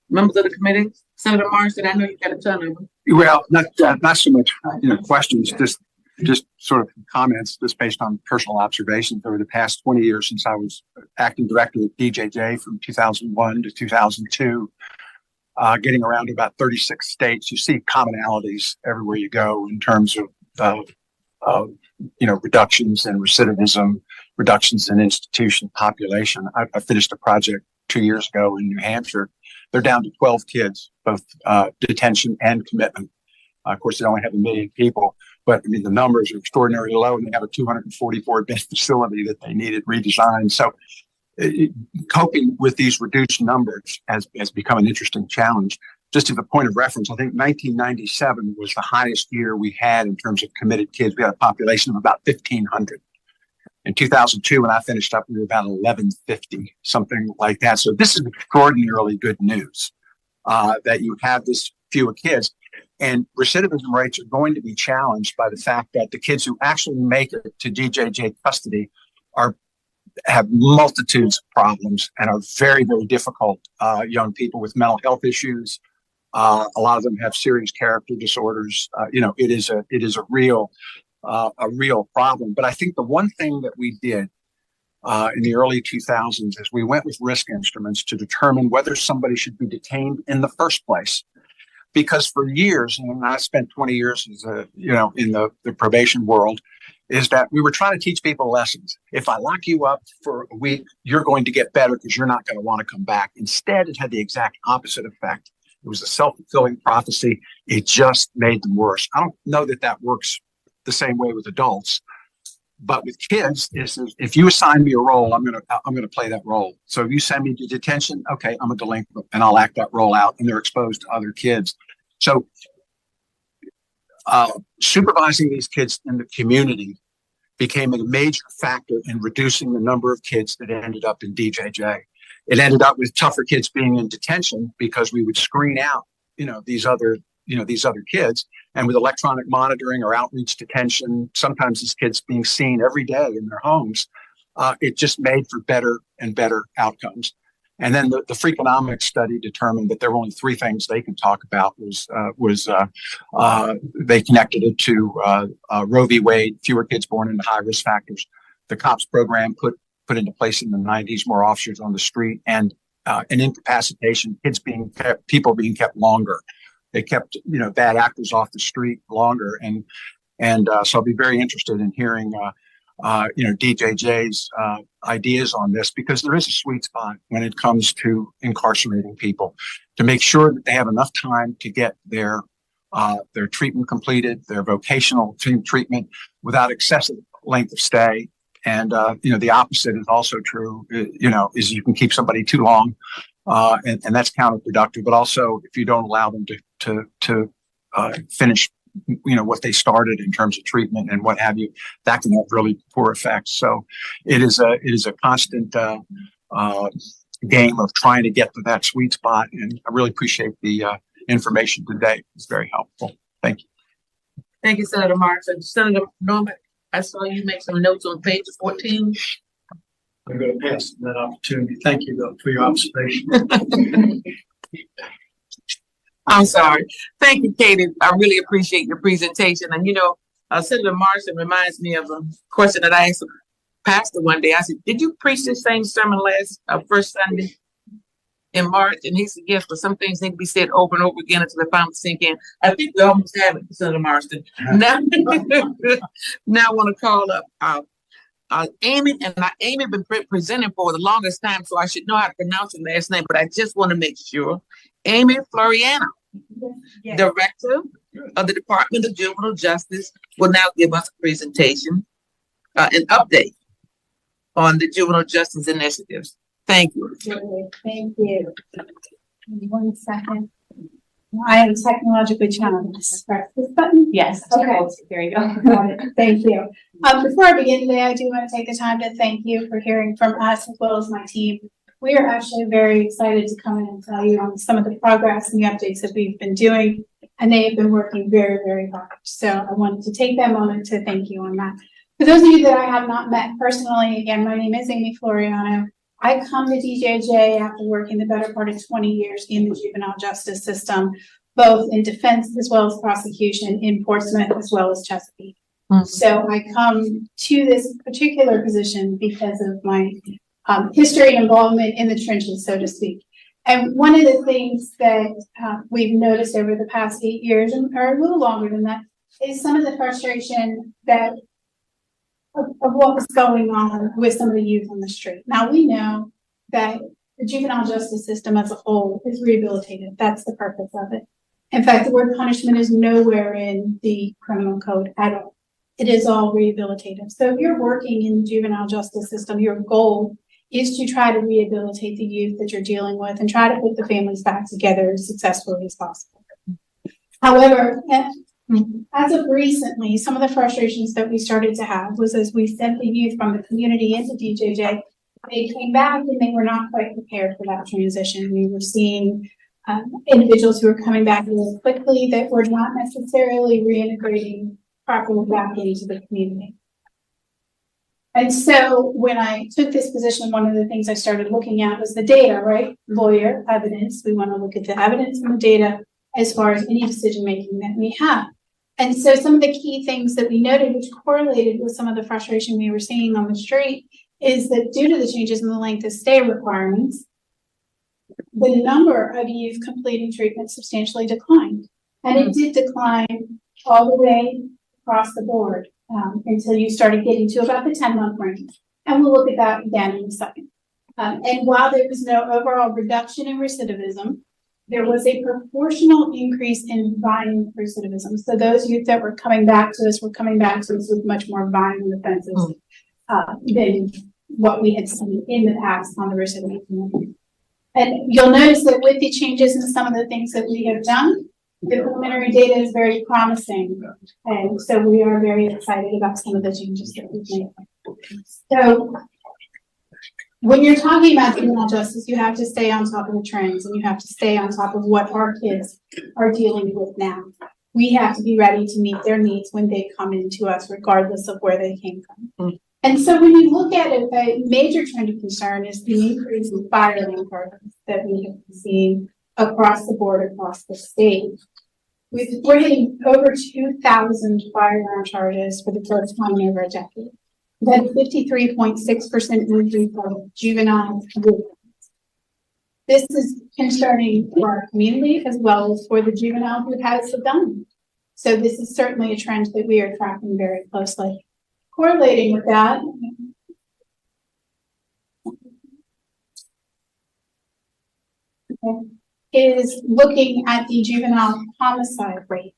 Members of the committee, Senator Marsden, I know you got a ton of them. Well, not so much questions, just sort of comments, just based on personal observations over the past 20 years since I was acting director at DJJ from 2001 to 2002. Getting around to about 36 states, you see commonalities everywhere you go in terms of reductions in recidivism, reductions in institution population. I finished a project 2 years ago in New Hampshire. They're down to 12 kids, both detention and commitment. Of course, they only have 1 million people, but I mean, the numbers are extraordinarily low, and they have a 244 bed facility that they needed redesigned. So coping with these reduced numbers has become an interesting challenge. Just as a point of reference, I think 1997 was the highest year we had in terms of committed kids. We had a population of about 1,500. In 2002, when I finished up, we were about 1,150, something like that. So this is extraordinarily good news that you have this fewer kids. And recidivism rates are going to be challenged by the fact that the kids who actually make it to DJJ custody are have multitudes of problems and are very, very difficult young people with mental health issues. A lot of them have serious character disorders. It is a real problem. But I think the one thing that we did in the early 2000s is we went with risk instruments to determine whether somebody should be detained in the first place. Because for years, and I spent 20 years as in the probation world, is that we were trying to teach people lessons. If I lock you up for a week, you're going to get better because you're not going to want to come back. Instead, it had the exact opposite effect. It was a self-fulfilling prophecy. It just made them worse. I don't know that works the same way with adults, but with kids, if you assign me a role, I'm gonna play that role. So if you send me to detention, okay, I'm a delinquent, and I'll act that role out, and they're exposed to other kids. So supervising these kids in the community became a major factor in reducing the number of kids that ended up in DJJ. It ended up with tougher kids being in detention because we would screen out, these other kids. And with electronic monitoring or outreach detention, sometimes these kids being seen every day in their homes, it just made for better and better outcomes. And then the Freakonomics study determined that there were only three things they could talk about. They connected it to Roe v. Wade, fewer kids born into high-risk factors. The COPS program put into place in the 90s, more officers on the street, and an incapacitation, people being kept longer. They kept bad actors off the street longer, and so I'll be very interested in hearing DJJ's ideas on this, because there is a sweet spot when it comes to incarcerating people to make sure that they have enough time to get their treatment completed, their vocational treatment without excessive length of stay. And the opposite is also true. Is you can keep somebody too long, and that's counterproductive. But also, if you don't allow them to finish what they started in terms of treatment and what have you, that can have really poor effects. So it is a constant game of trying to get to that sweet spot. And I really appreciate the information today. It's very helpful. Thank you. Thank you, Senator Martin. Senator Norman, I saw you make some notes on page 14. I'm going to pass that opportunity. Thank you, though, for your observation. I'm sorry. Thank you, Katie. I really appreciate your presentation. And, Senator Marston reminds me of a question that I asked a pastor one day. I said, did you preach this same sermon first Sunday in March? And he said, yes, but some things need to be said over and over again until they finally sink in. I think we almost have it, Senator Marston. Now I want to call up Amy, and Amy been presenting for the longest time, so I should know how to pronounce her last name, but I just want to make sure. Amy Floriano, yes. Director of the Department of Juvenile Justice, will now give us a presentation, an update on the juvenile justice initiatives. Thank you. Thank you. 1 second. I am technologically challenged. Press this button? Yes. Okay. There you go. Thank you. Before I begin today, I do want to take the time to thank you for hearing from us as well as my team. We are actually very excited to come in and tell you on some of the progress and the updates that we've been doing, and they have been working very, very hard. So I wanted to take that moment to thank you on that. For those of you that I have not met personally, again, my name is Amy Floriano. I come to DJJ after working the better part of 20 years in the juvenile justice system, both in defense as well as prosecution in Portsmouth as well as Chesapeake. Mm-hmm. So I come to this particular position because of my history and involvement in the trenches, so to speak. And one of the things that we've noticed over the past 8 years, or a little longer than that, is some of the frustration that of what was going on with some of the youth on the street. Now, we know that the juvenile justice system as a whole is rehabilitative. That's the purpose of it. In fact, the word punishment is nowhere in the criminal code at all. It is all rehabilitative. So if you're working in the juvenile justice system, your goal is to try to rehabilitate the youth that you're dealing with and try to put the families back together as successfully as possible. However, as of recently, some of the frustrations that we started to have was as we sent the youth from the community into DJJ, they came back and they were not quite prepared for that transition. We were seeing individuals who were coming back really quickly that were not necessarily reintegrating properly back into the community. And so when I took this position, one of the things I started looking at was the data, right? Lawyer, evidence. We want to look at the evidence and the data as far as any decision making that we have. And so some of the key things that we noted, which correlated with some of the frustration we were seeing on the street, is that due to the changes in the length of stay requirements, the number of youth completing treatment substantially declined. And it did decline all the way across the board until you started getting to about the 10-month range. And we'll look at that again in a second. And while there was no overall reduction in recidivism, there was a proportional increase in violent recidivism. So those youth that were coming back to us with much more violent offenses than what we had seen in the past on the recidivism. And you'll notice that with the changes in some of the things that we have done, the preliminary data is very promising. And so we are very excited about some of the changes that we've made. So when you're talking about juvenile justice, you have to stay on top of the trends and you have to stay on top of what our kids are dealing with now. We have to be ready to meet their needs when they come into us, regardless of where they came from. And so when you look at it, a major trend of concern is the increase in firearm charges that we have been seeing across the board, across the state. We're hitting over 2,000 firearm charges for the first time in over a decade. That 53.6% increase of juvenile victims. This is concerning for our community as well as for the juvenile who has the gun. So this is certainly a trend that we are tracking very closely. Correlating with that, is looking at the juvenile homicide rate.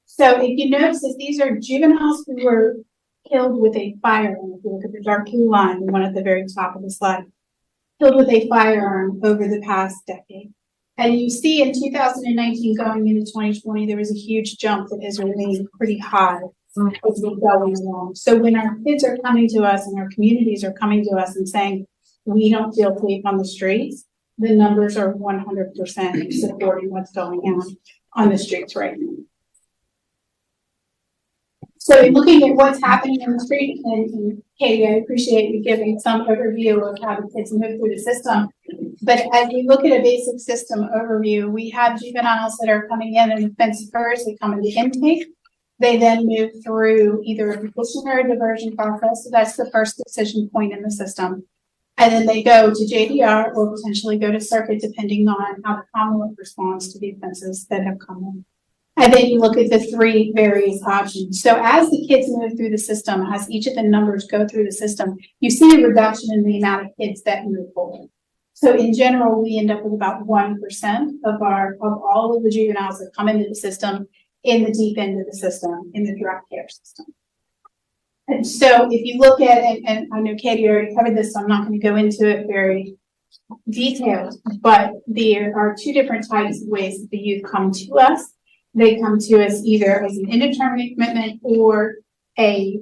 So if you notice that these are juveniles who were killed with a firearm. If you look at the dark blue line, the one at the very top of the slide, killed with a firearm over the past decade. And you see in 2019 going into 2020, there was a huge jump that has remained pretty high as we're going along. So when our kids are coming to us and our communities are coming to us and saying, we don't feel safe on the streets, the numbers are 100% supporting what's going on the streets right now. So looking at what's happening in the street, and Katie, I appreciate you giving some overview of how the kids move through the system. But as we look at a basic system overview, we have juveniles that are coming in and offense first, they come into intake. They then move through either a completion or a diversion process. So that's the first decision point in the system. And then they go to JDR or potentially go to circuit, depending on how the Commonwealth responds to the offenses that have come in. And then you look at the three various options. So as the kids move through the system, as each of the numbers go through the system, you see a reduction in the amount of kids that move forward. So in general, we end up with about 1% of all of the juveniles that come into the system in the deep end of the system, in the direct care system. And so if you look at it, and I know Katie already covered this, so I'm not going to go into it very detailed, but there are two different types of ways that the youth come to us. They come to us either as an indeterminate commitment or a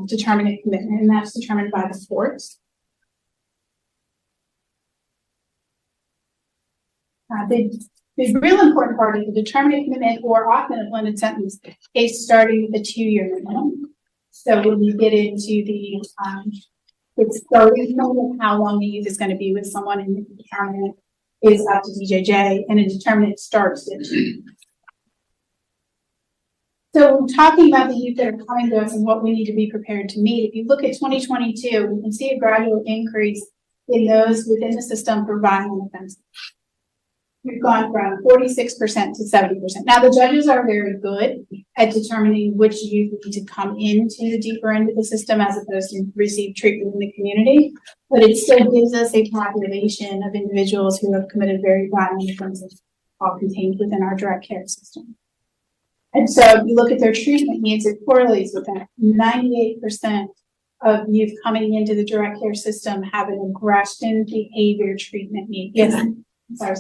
determinate commitment, and that's determined by the courts. The real important part of the determinate commitment or often a blended sentence is starting with a 2-year minimum. So when you get into the it's starting from how long the youth is going to be with someone, and the determinate is up to DJJ, and a determinate starts at 2. So we're talking about the youth that are coming to us and what we need to be prepared to meet. If you look at 2022, we can see a gradual increase in those within the system for violent offenses. We've gone from 46% to 70%. Now the judges are very good at determining which youth need to come into the deeper end of the system as opposed to receive treatment in the community, but it still gives us a population of individuals who have committed very violent offenses, all contained within our direct care system. And so if you look at their treatment needs, it correlates with that. 98% of youth coming into the direct care system have an aggression behavior treatment need. Yes. Sorry,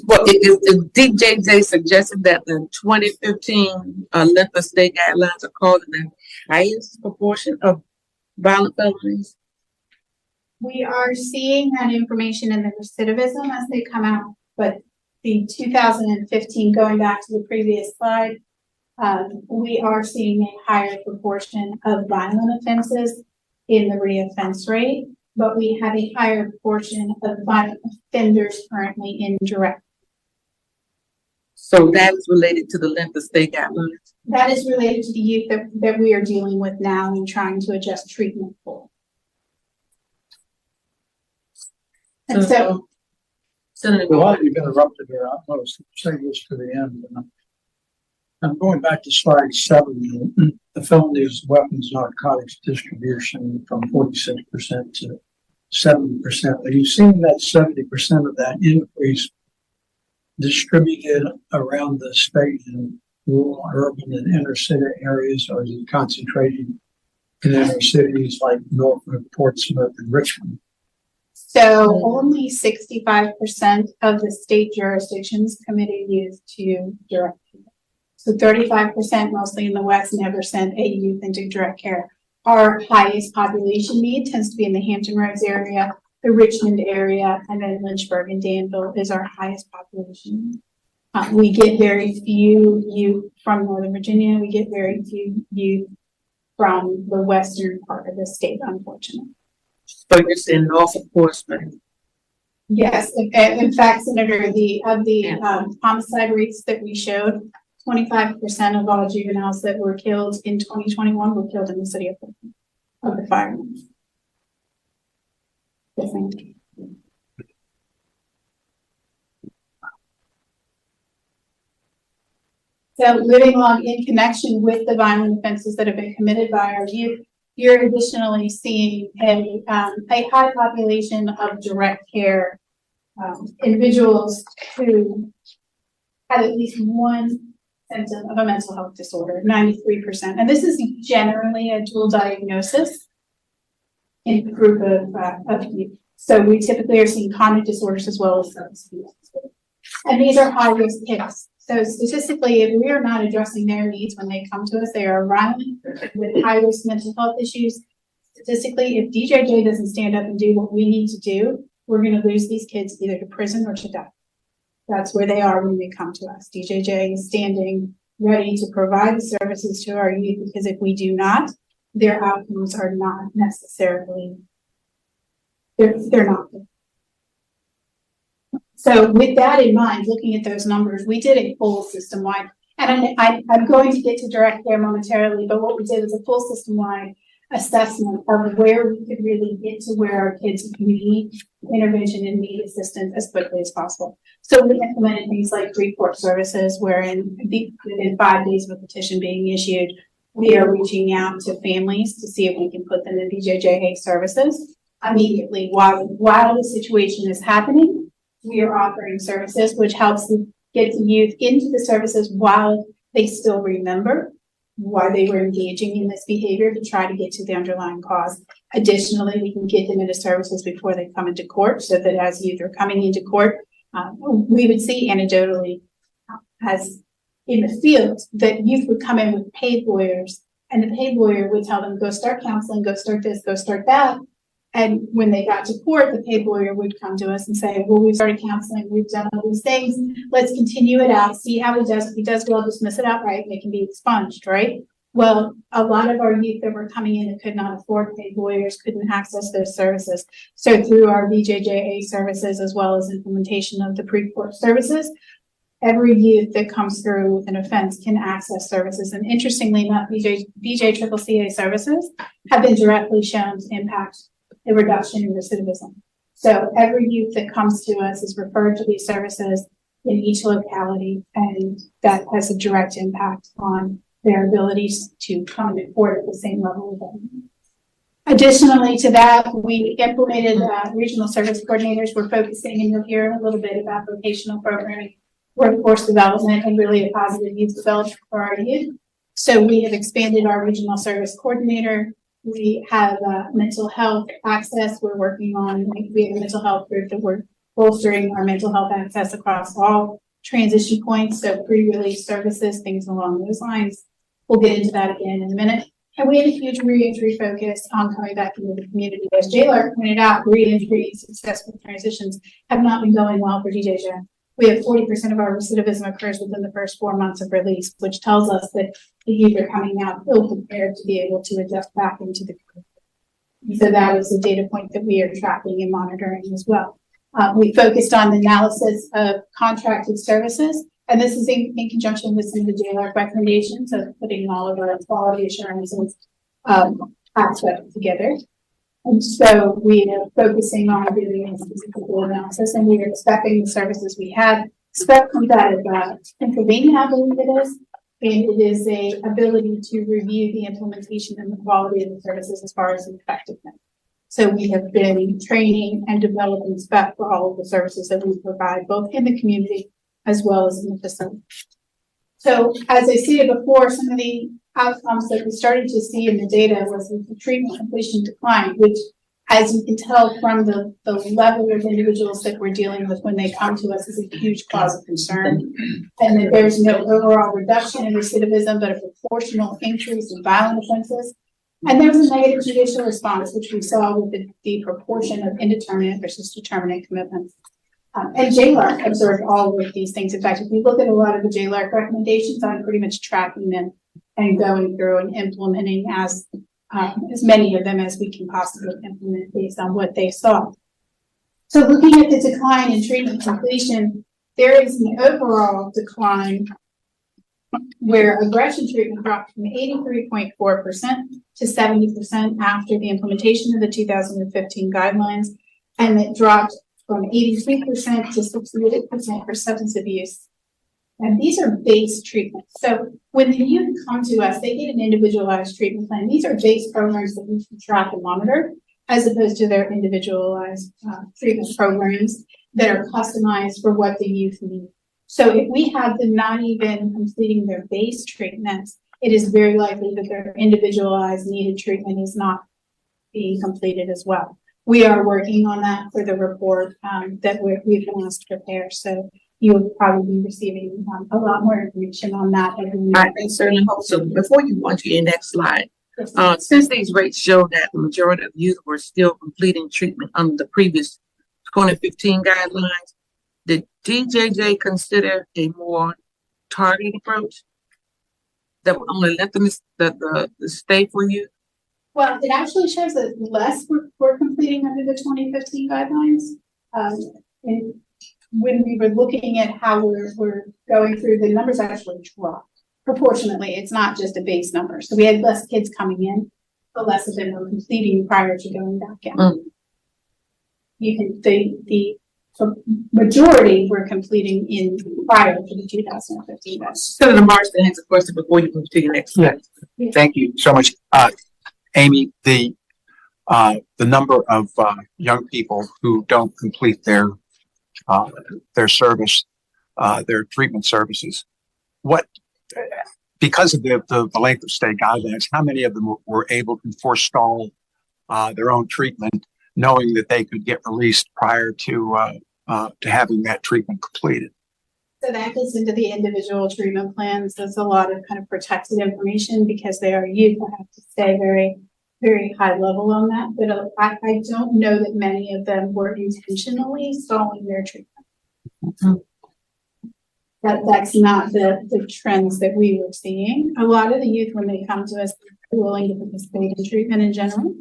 well, DJJ suggested that the 2015 length of stay guidelines are causing the highest proportion of violent felonies. We are seeing that information in the recidivism as they come out, but the 2015, going back to the previous slide, we are seeing a higher proportion of violent offenses in the reoffense rate, but we have a higher portion of violent offenders currently in direct. So that is related to the length of stay guidelines. That is related to the youth that we are dealing with now and trying to adjust treatment for. And so Senator Well, Gordon, you've interrupted her. I'm going to say this to the end. I'm going back to slide 7, the felonies, weapons, narcotics distribution from 46% to 70%. Are you seeing that 70% of that increase distributed around the state in rural, urban, and inner city areas, or is it concentrated in inner cities like Norfolk, Portsmouth, and Richmond? So only 65% of the state jurisdictions committed youth to direct care. So 35%, mostly in the West, never sent a youth into direct care. Our highest population need tends to be in the Hampton Roads area, the Richmond area, and then Lynchburg and Danville is our highest population. We get very few youth from Northern Virginia. We get very few youth from the western part of the state, unfortunately. so you're saying Norfolk, Portsmouth. Yes, in fact, Senator, the homicide rates that we showed, 25% of all juveniles that were killed in 2021 were killed in the city of Portland, of the firearms. So living along in connection with the violent offenses that have been committed by our youth, you're additionally seeing a high population of direct care individuals who have at least one symptom of a mental health disorder, 93%. And this is generally a dual diagnosis in a group of youth. So we typically are seeing cognitive disorders as well as substance abuse disorders. And these are high-risk kids. So statistically, if we are not addressing their needs when they come to us, they are arriving with high-risk mental health issues. Statistically, if DJJ doesn't stand up and do what we need to do, we're going to lose these kids either to prison or to death. That's where they are when they come to us. DJJ is standing ready to provide the services to our youth, because if we do not, their outcomes are not necessarily, they're not good. So with that in mind, looking at those numbers, we did a full system-wide, and I'm going to get to direct care momentarily, but what we did was a full system-wide assessment of where we could really get to where our kids need intervention and need assistance as quickly as possible. So we implemented things like pre-court services, wherein within 5 days of a petition being issued, we are reaching out to families to see if we can put them in BJJA services immediately while the situation is happening. We are offering services which helps get the youth into the services while they still remember why they were engaging in this behavior, to try to get to the underlying cause. Additionally, we can get them into services before they come into court, so that as youth are coming into court, we would see anecdotally as in the field that youth would come in with paid lawyers, and the paid lawyer would tell them, go start counseling, go start this, go start that. And when they got to court, the paid lawyer would come to us and say, well, we've started counseling, we've done all these things, let's continue it out, see how he does. If he does well, dismiss it outright, and it can be expunged, right? Well, a lot of our youth that were coming in that could not afford paid lawyers couldn't access those services. So through our BJJA services, as well as implementation of the pre-court services, every youth that comes through with an offense can access services. And interestingly enough, BJCCCA services have been directly shown to impact a reduction in recidivism. So every youth that comes to us is referred to these services in each locality, and that has a direct impact on their abilities to come to court at the same level of them. Additionally to that, we implemented regional service coordinators. We're focusing, and you'll hear a little bit about vocational programming, workforce development, and really a positive youth development for our youth. So we have expanded our regional service coordinator. We have mental health access. We're working on, we have a mental health group that we're bolstering our mental health access across all transition points. So pre-release services, things along those lines. We'll get into that again in a minute. And we have a huge re-entry focus on coming back into the community. As Jaylar pointed out, re-entry and successful transitions have not been going well for DJJ. We have 40% of our recidivism occurs within the first 4 months of release, which tells us that the youth are coming out ill prepared to be able to adjust back into the community. So that is a data point that we are tracking and monitoring as well. We focused on the analysis of contracted services, and this is in conjunction with some of the JLARC recommendations of putting all of our quality assurances aspects together. And so we are focusing on doing a statistical analysis, and we are expecting the services we have. SFAC comes out of Pennsylvania, I believe it is, and it is a ability to review the implementation and the quality of the services as far as the effectiveness. So we have been training and developing SFAC for all of the services that we provide, both in the community as well as in the facility. So as I stated before, some of the outcomes that we started to see in the data was the treatment completion decline, which, as you can tell from the level of individuals that we're dealing with when they come to us, is a huge cause of concern. And that there's no overall reduction in recidivism, but a proportional increase in violent offenses. And there was a negative judicial response, which we saw with the proportion of indeterminate versus determinate commitments. And JLARC observed all of these things. In fact, if we look at a lot of the JLARC recommendations, I'm pretty much tracking them and going through and implementing as many of them as we can possibly implement based on what they saw. So looking at the decline in treatment completion, there is an overall decline where aggression treatment dropped from 83.4% to 70% after the implementation of the 2015 guidelines, and it dropped from 83% to 68% for substance abuse. And these are base treatments. So when the youth come to us, they get an individualized treatment plan. These are base programs that we can track and monitor, as opposed to their individualized treatment programs that are customized for what the youth need. So if we have them not even completing their base treatments, it is very likely that their individualized needed treatment is not being completed as well. We are working on that for the report that we've been asked to prepare. So you will probably be receiving a lot more information on that. I certainly hope so. Before you go on to your next slide, since these rates show that the majority of youth were still completing treatment under the previous 2015 guidelines, did DJJ consider a more targeted approach that would only let them stay for you? Well, it actually shows that less were completing under the 2015 guidelines. And when we were looking at how we're going through, the numbers actually dropped proportionately. It's not just a base number. So we had less kids coming in, but less of them were completing prior to going back out. You can the majority were completing in prior to the 2015 guidelines. Senator Marston has a question before you move to your next slide. Yeah. Thank you so much. Amy, the number of young people who don't complete their service, their treatment services, because of the length of stay guidelines, how many of them were able to forestall their own treatment, knowing that they could get released prior to having that treatment completed? So that gets into the individual treatment plans. There's a lot of kind of protected information because they are youth. I have to stay very, very high level on that. But I don't know that many of them were intentionally stalling their treatment. That's not the trends that we were seeing. A lot of the youth, when they come to us, are willing to participate in treatment in general.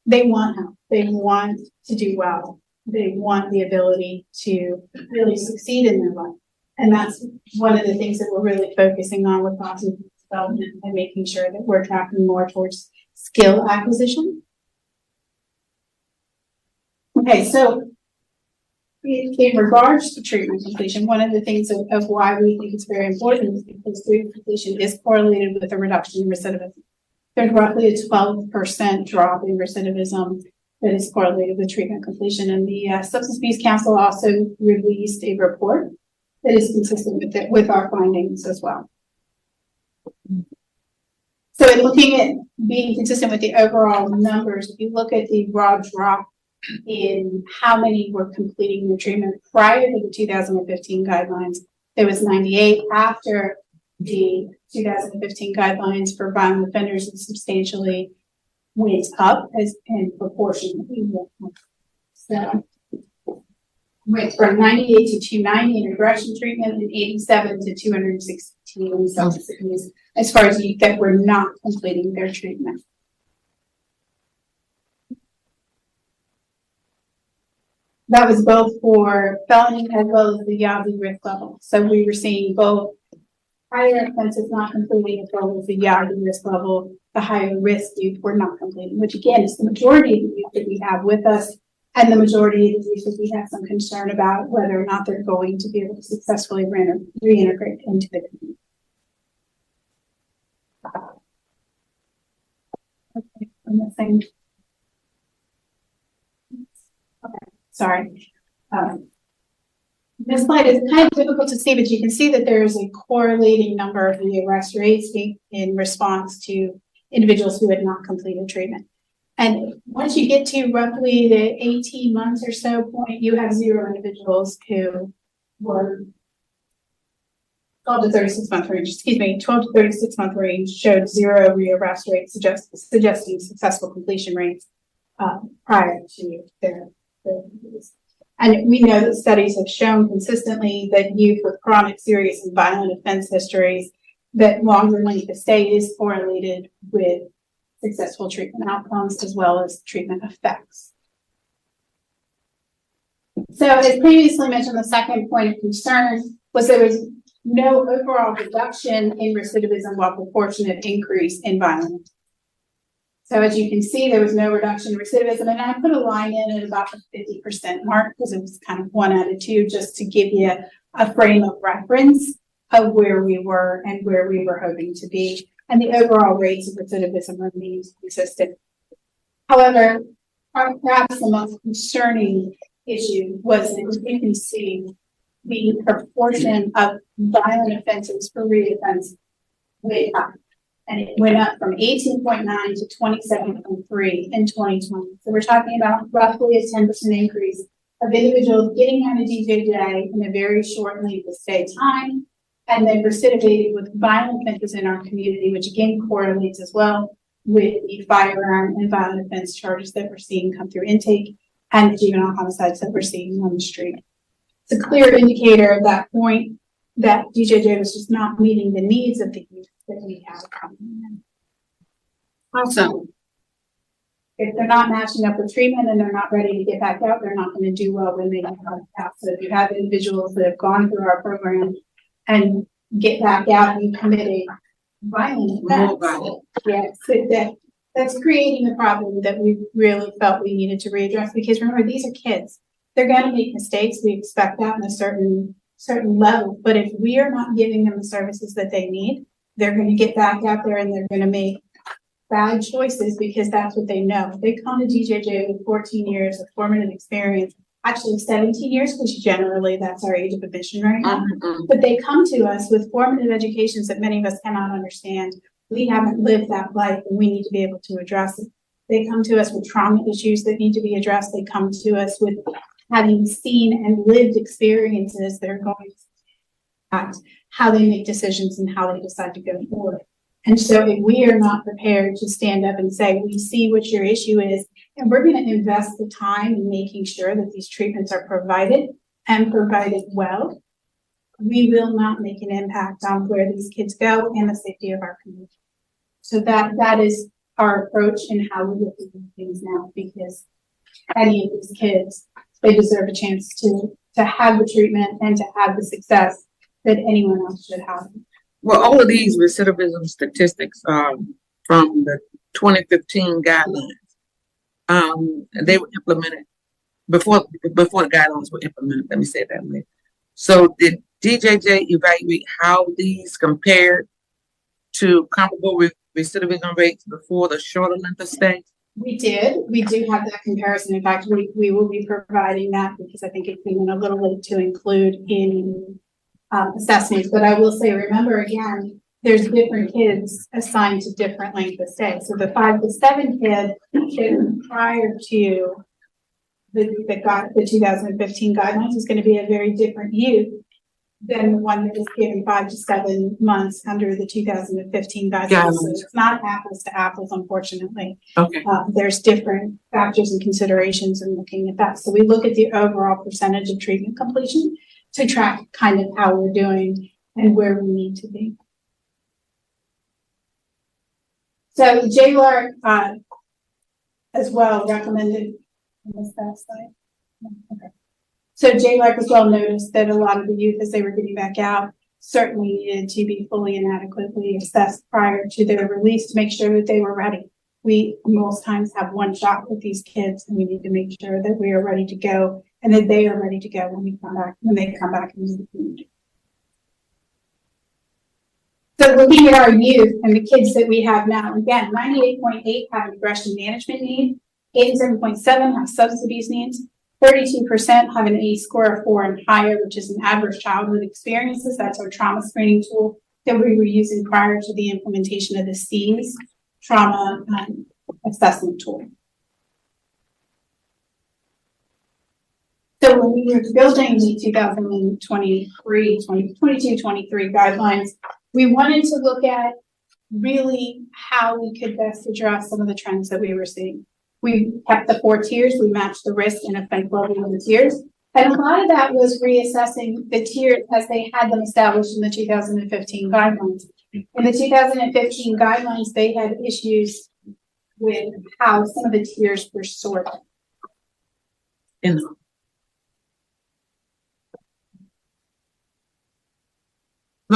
They want help. They want to do well. They want the ability to really succeed in their life. And that's one of the things that we're really focusing on with positive development and making sure that we're tracking more towards skill acquisition. Okay, so in regards to treatment completion, one of the things of why we think it's very important is because treatment completion is correlated with a reduction in recidivism. There's roughly a 12% drop in recidivism that is correlated with treatment completion. And the Substance Abuse Council also released a report that is consistent with our findings as well. So in looking at being consistent with the overall numbers, if you look at the raw drop in how many were completing the treatment prior to the 2015 guidelines, there was 98. After the 2015 guidelines for violent offenders, it substantially went up as in proportionally. So went from 98 to 290 in aggression treatment and 87 to 216 in substance abuse, as far as youth that were not completing their treatment. That was both for felony as well as the YAVI risk level. So we were seeing both higher offenses not completing as well as the YAVI risk level. The higher risk youth were not completing, which again is the majority of the youth that we have with us, and the majority of the youth that we have some concern about whether or not they're going to be able to successfully reintegrate into the community. Okay, I'm missing. Okay, sorry. This slide is kind of difficult to see, but you can see that there is a correlating number of rearrest rates in response to individuals who had not completed treatment. And once you get to roughly the 18 months or so point, you have 0 individuals who were 12 to 36 month range, 12 to 36 month range showed 0 rearrest rates, suggesting successful completion rates prior to their release. And we know that studies have shown consistently that youth with chronic, serious, and violent offense histories, that longer length of stay is correlated with successful treatment outcomes as well as treatment effects. So as previously mentioned, the second point of concern was there was no overall reduction in recidivism while proportionate increase in violence. So as you can see, there was no reduction in recidivism, and I put a line in at about the 50% mark because it was kind of 1 out of 2, just to give you a frame of reference of where we were and where we were hoping to be. And the overall rates of recidivism remains consistent. However, perhaps the most concerning issue was that you can see the proportion of violent offenses for reoffense way up. And it went up from 18.9 to 27.3 in 2020. So we're talking about roughly a 10% increase of individuals getting out of DJJ in a very short length of stay time, and then recidivated with violent offenses in our community, which again correlates as well with the firearm and violent offense charges that we're seeing come through intake and the juvenile homicides that we're seeing on the street. It's a clear indicator of that point that DJJ was just not meeting the needs of the youth that we have coming in. Also, if they're not matching up with treatment and they're not ready to get back out, they're not going to do well when they get out. So if you have individuals that have gone through our program and get back out and commit a violent offense, yes, that's creating a problem that we really felt we needed to readdress, because remember, these are kids. They're going to make mistakes. We expect that in a certain level, but if we are not giving them the services that they need, they're going to get back out there and they're going to make bad choices because that's what they know. They come to DJJ with 14 years of formative experience, actually 17 years, because generally that's our age of admission right now. But they come to us with formative educations that many of us cannot understand. We haven't lived that life and we need to be able to address it. They come to us with trauma issues that need to be addressed. They come to us with having seen and lived experiences that are going to impact how they make decisions and how they decide to go forward. And so if we are not prepared to stand up and say, we see what your issue is, and we're going to invest the time in making sure that these treatments are provided and provided well, we will not make an impact on where these kids go and the safety of our community. So that is our approach and how we look at things now, because any of these kids, they deserve a chance to have the treatment and to have the success that anyone else should have. Well, all of these recidivism statistics from the 2015 guidelines. They were implemented before the guidelines were implemented. Let me say it that way. So did DJJ evaluate how these compared to comparable recidivism rates before the shorter length of stay? We did. We do have that comparison. In fact, we will be providing that because I think it's been a little late to include in assessments. But I will say, remember again, there's different kids assigned to different length of stay. So the 5 to 7 kid prior to the 2015 guidelines is going to be a very different youth than the one that was given 5 to 7 months under the 2015 guidelines. So it's not apples to apples, unfortunately. Okay. There's different factors and considerations in looking at that. So we look at the overall percentage of treatment completion to track kind of how we're doing and where we need to be. So JLAR as well recommended. I missed that slide. Okay. So JLAC as well noticed that a lot of the youth, as they were getting back out, certainly needed to be fully and adequately assessed prior to their release to make sure that they were ready. We most times have one shot with these kids, and we need to make sure that we are ready to go and that they are ready to go when they come back into the community. So looking at our youth and the kids that we have now, again, 98.8 have an aggression management need, 87.7 have substance abuse needs, 32% have an A score of 4 and higher, which is an adverse childhood experiences. That's our trauma screening tool that we were using prior to the implementation of the C's trauma assessment tool. So when we were building the 2022-23 guidelines, we wanted to look at really how we could best address some of the trends that we were seeing. We kept the 4 tiers, we matched the risk and offense level of the tiers. And a lot of that was reassessing the tiers as they had them established in the 2015 guidelines. In the 2015 guidelines, they had issues with how some of the tiers were sorted. No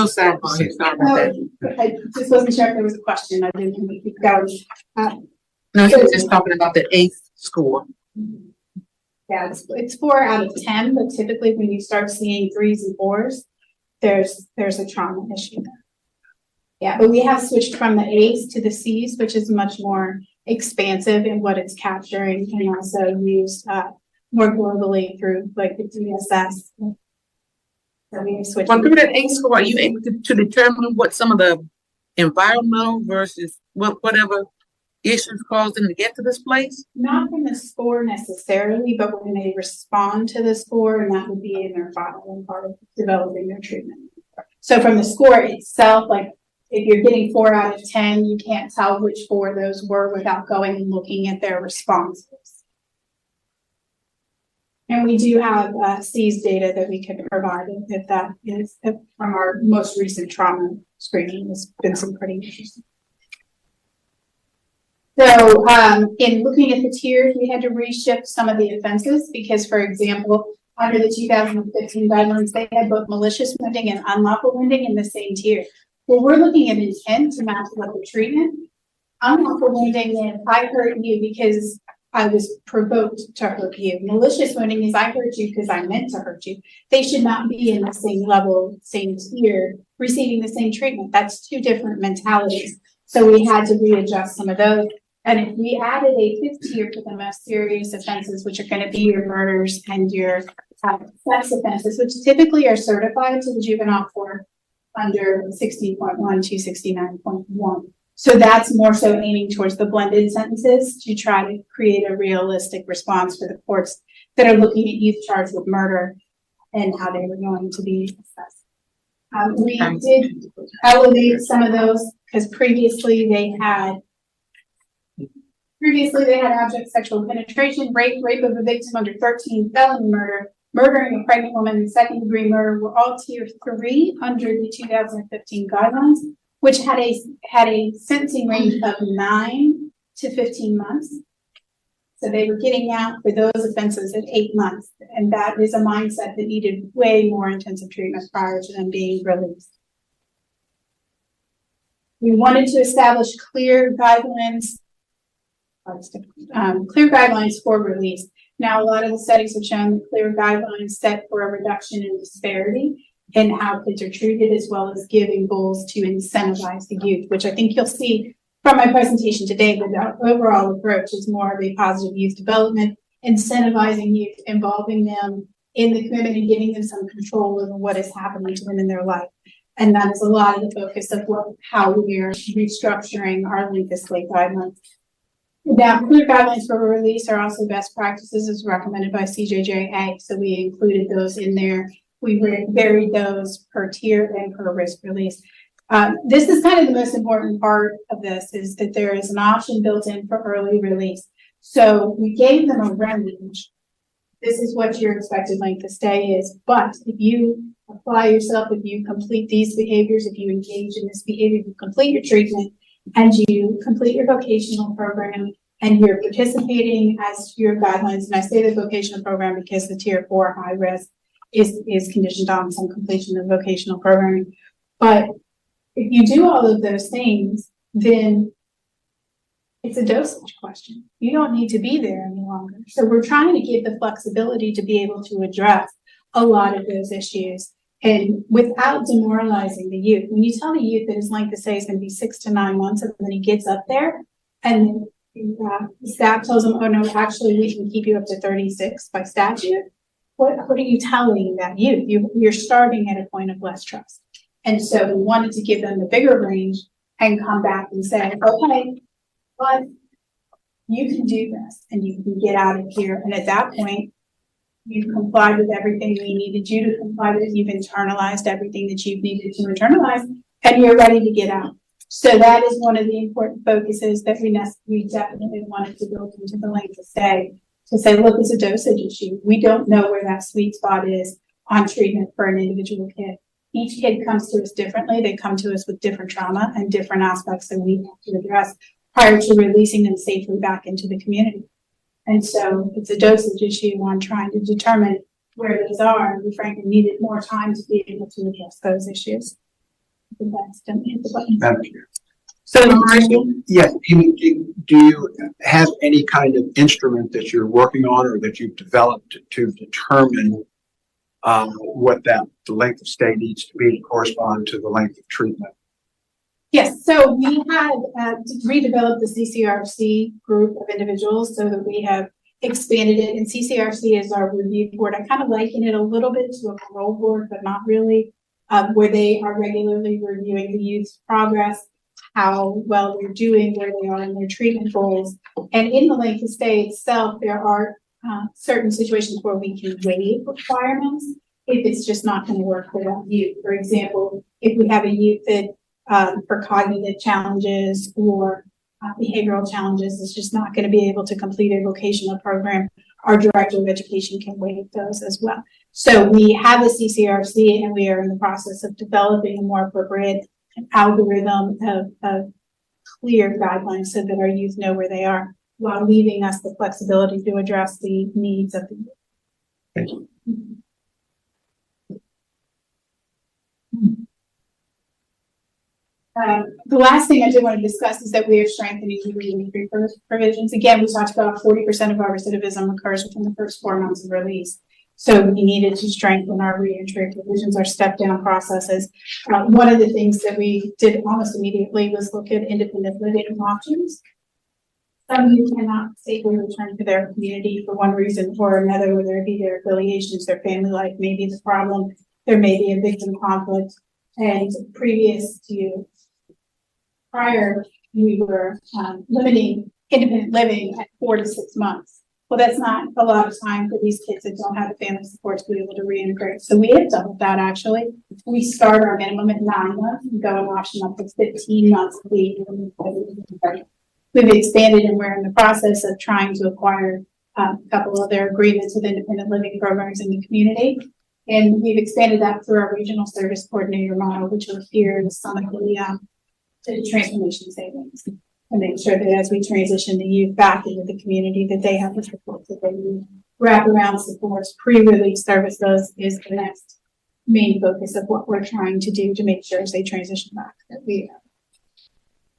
sidebar here, sorry about that. I just wasn't sure if there was a question. I didn't think we could go. No, she was just talking about the ACE score. Yeah, it's 4 out of 10, but typically when you start seeing 3s and 4s, there's a trauma issue there. Yeah, but we have switched from the A's to the C's, which is much more expansive in what it's capturing, and also used more globally through like the DSS. So we have switched. Well, through that ACE score, are you able to determine what some of the environmental versus whatever issues caused them to get to this place? Not from the score necessarily, but when they respond to the score, and that would be in their file and part of developing their treatment. So from the score itself, like if you're getting 4 out of 10, you can't tell which 4 those were without going and looking at their responses. And we do have C's data that we can provide if that is from our most recent trauma screening. There's been some pretty interesting. So in looking at the tiers, we had to reshift some of the offenses because, for example, under the 2015 guidelines, they had both malicious wounding and unlawful wounding in the same tier. Well, we're looking at intent to match with the treatment. Unlawful wounding is I hurt you because I was provoked to hurt you. Malicious wounding is I hurt you because I meant to hurt you. They should not be in the same level, same tier, receiving the same treatment. That's 2 different mentalities. So we had to readjust some of those. And if we added a 5th tier for the most serious offenses, which are going to be your murders and your sex offenses, which typically are certified to the juvenile court under 16.1 to 69.1. So that's more so aiming towards the blended sentences to try to create a realistic response for the courts that are looking at youth charged with murder and how they were going to be assessed. We did elevate some of those because previously they had abject sexual penetration, rape of a victim under 13, felony murder, murdering a pregnant woman, and 2nd-degree murder were all tier 3 under the 2015 guidelines, which had a sentencing range of 9 to 15 months. So they were getting out for those offenses at 8 months, and that is a mindset that needed way more intensive treatment prior to them being released. We wanted to establish clear guidelines for release. Now, a lot of the studies have shown that clear guidelines set for a reduction in disparity in how kids are treated, as well as giving goals to incentivize the youth, which I think you'll see from my presentation today, that our overall approach is more of a positive youth development, incentivizing youth, involving them in the commitment and giving them some control over what is happening to them in their life. And that is a lot of the focus of how we are restructuring our Lincoln Slate guidelines. Now, clear guidelines for release are also best practices as recommended by CJJA. So we included those in there. We varied those per tier and per risk release. This is kind of the most important part of this, is that there is an option built in for early release. So we gave them a range. This is what your expected length of stay is. But if you apply yourself, if you complete these behaviors, if you engage in this behavior, you complete your treatment, and you complete your vocational program, and you're participating as to your guidelines, and I say the vocational program because the tier 4 high risk is conditioned on some completion of vocational programming. But if you do all of those things, then it's a dosage question. You don't need to be there any longer. So we're trying to give the flexibility to be able to address a lot of those issues and without demoralizing the youth. When you tell the youth that his length of stay is going to be 6 to 9 months, and then he gets up there and the staff tells him, oh no, actually we can keep you up to 36 by statute. What are you telling that youth? You're starting at a point of less trust. And so we wanted to give them the bigger range and come back and say, okay, but you can do this and you can get out of here. And at that point, you've complied with everything we needed you to comply with. You've internalized everything that you've needed to internalize, and you're ready to get out. So that is one of the important focuses that we definitely wanted to build into the length of stay, to say, look, it's a dosage issue. We don't know where that sweet spot is on treatment for an individual kid. Each kid comes to us differently. They come to us with different trauma and different aspects that we have to address prior to releasing them safely back into the community. And so it's a dosage issue on trying to determine where those are. We frankly needed more time to be able to address those issues. I think that's done. Hit the button. Thank you. Senator Marshall? Yes, do you have any kind of instrument that you're working on or that you've developed to determine what the length of stay needs to be to correspond to the length of treatment? Yes, so we had redeveloped the CCRC group of individuals so that we have expanded it, and CCRC is our review board. I kind of liken it a little bit to a parole board, but not really, where they are regularly reviewing the youth's progress, how well they're doing, where they are in their treatment goals. And in the length of stay itself, there are certain situations where we can waive requirements if it's just not going to work for that youth. For example, if we have a youth that for cognitive challenges or behavioral challenges is just not going to be able to complete a vocational program, our director of education can waive those as well. So we have a CCRC and we are in the process of developing a more appropriate algorithm of clear guidelines so that our youth know where they are while leaving us the flexibility to address the needs of the youth. Thank you. The last thing I do want to discuss is that we are strengthening the reentry provisions. Again, we talked about 40% of our recidivism occurs within the first 4 months of release. So we needed to strengthen our reentry provisions, our step down processes. One of the things that we did almost immediately was look at independent living options. Some youth cannot safely return to their community for one reason or another, whether it be their affiliations, their family life may be the problem. There may be a victim conflict. And prior, we were limiting independent living at 4 to 6 months. Well, that's not a lot of time for these kids that don't have the family support to be able to reintegrate. So we have doubled that actually. We start our minimum at 9 months and go an option up to 15 months. We've expanded and we're in the process of trying to acquire a couple of their agreements with independent living programs in the community. And we've expanded that through our regional service coordinator model, which will appear in some of the transformation savings, and make sure that as we transition the youth back into the community, that they have the support that they need. Wraparound supports, pre-release services is the next main focus of what we're trying to do to make sure as they transition back that we are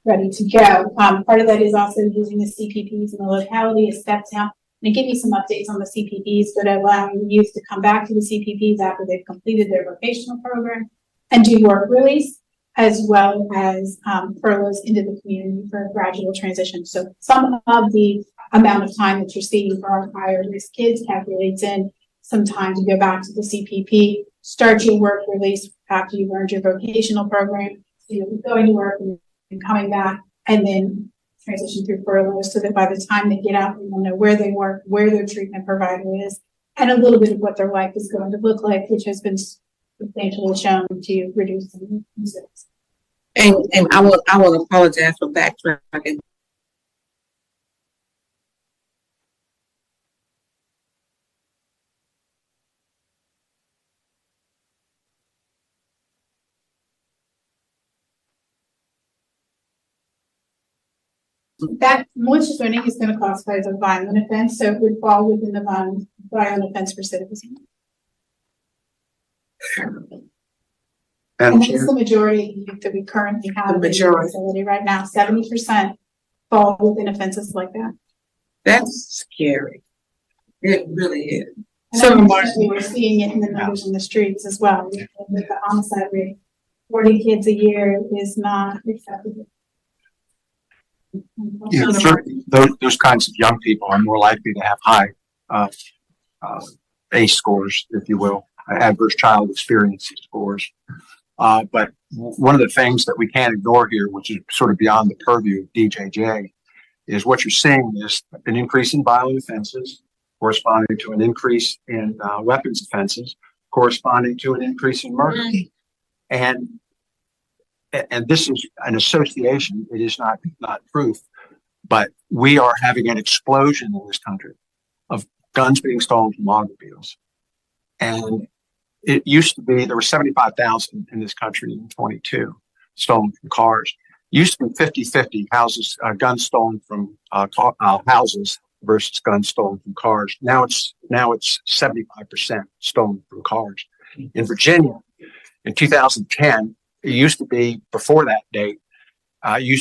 ready to go. Part of that is also using the CPPs in the locality as steps down. And give you some updates on the CPPs, but allowing the youth to come back to the CPPs after they've completed their vocational program and do work release, as well as furloughs into the community for a gradual transition. So some of the amount of time that you're seeing for our higher risk kids calculates in some time to go back to the CPP, start your work release after you've earned your vocational program, so you're going to work and coming back, and then transition through furloughs so that by the time they get out, they will know where they work, where their treatment provider is, and a little bit of what their life is going to look like, which has been substantially shown to reduce the incidence. And I will apologize for backtracking. That malicious learning is going to classify as a violent offense, so it would fall within the violent offense recidivism. And that is the majority that we currently have in the facility right now. 70% fall within offenses like that. That's scary. It really is. And So unfortunately, we're seeing it in the numbers in the streets as well. With the homicide rate, 40 kids a year is not acceptable. You know, certainly those kinds of young people are more likely to have high ACE scores, if you will, adverse child experience scores. But one of the things that we can't ignore here, which is sort of beyond the purview of DJJ, is what you're seeing is an increase in violent offenses corresponding to an increase in weapons offenses, corresponding to an increase in murder. And this is an association. It is not proof, but we are having an explosion in this country of guns being stolen from automobiles. And it used to be there were 75,000 in this country in 22 stolen from cars. It used to be 50-50 houses, guns stolen from houses versus guns stolen from cars. Now it's 75% stolen from cars. In Virginia, in 2010, it used to be before that date. You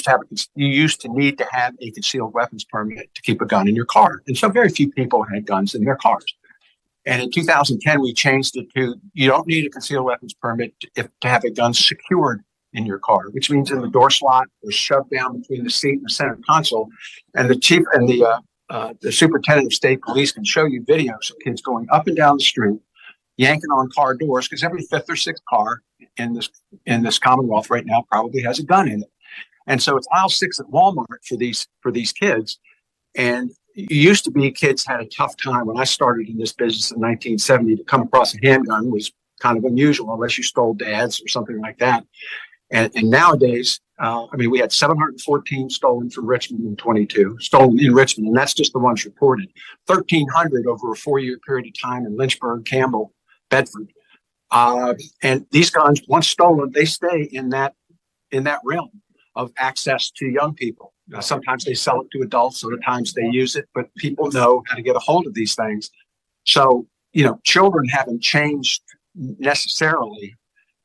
used to need to have a concealed weapons permit to keep a gun in your car, and so very few people had guns in their cars. And in 2010, we changed it to you don't need a concealed weapons permit to have a gun secured in your car, which means in the door slot or shoved down between the seat and the center console. And the chief and the superintendent of state police can show you videos of kids going up and down the street, yanking on car doors, because every fifth or sixth car in this Commonwealth right now probably has a gun in it. And so it's aisle 6 at Walmart for these kids. And it used to be kids had a tough time. When I started in this business in 1970, to come across a handgun was kind of unusual unless you stole dad's or something like that. And nowadays, we had 714 stolen from Richmond in 22, stolen in Richmond, and that's just the ones reported. 1,300 over a 4-year period of time in Lynchburg, Campbell, Bedford. And these guns, once stolen, they stay in that realm of access to young people. Sometimes they sell it to adults, other times they use it, but people know how to get a hold of these things. So, children haven't changed necessarily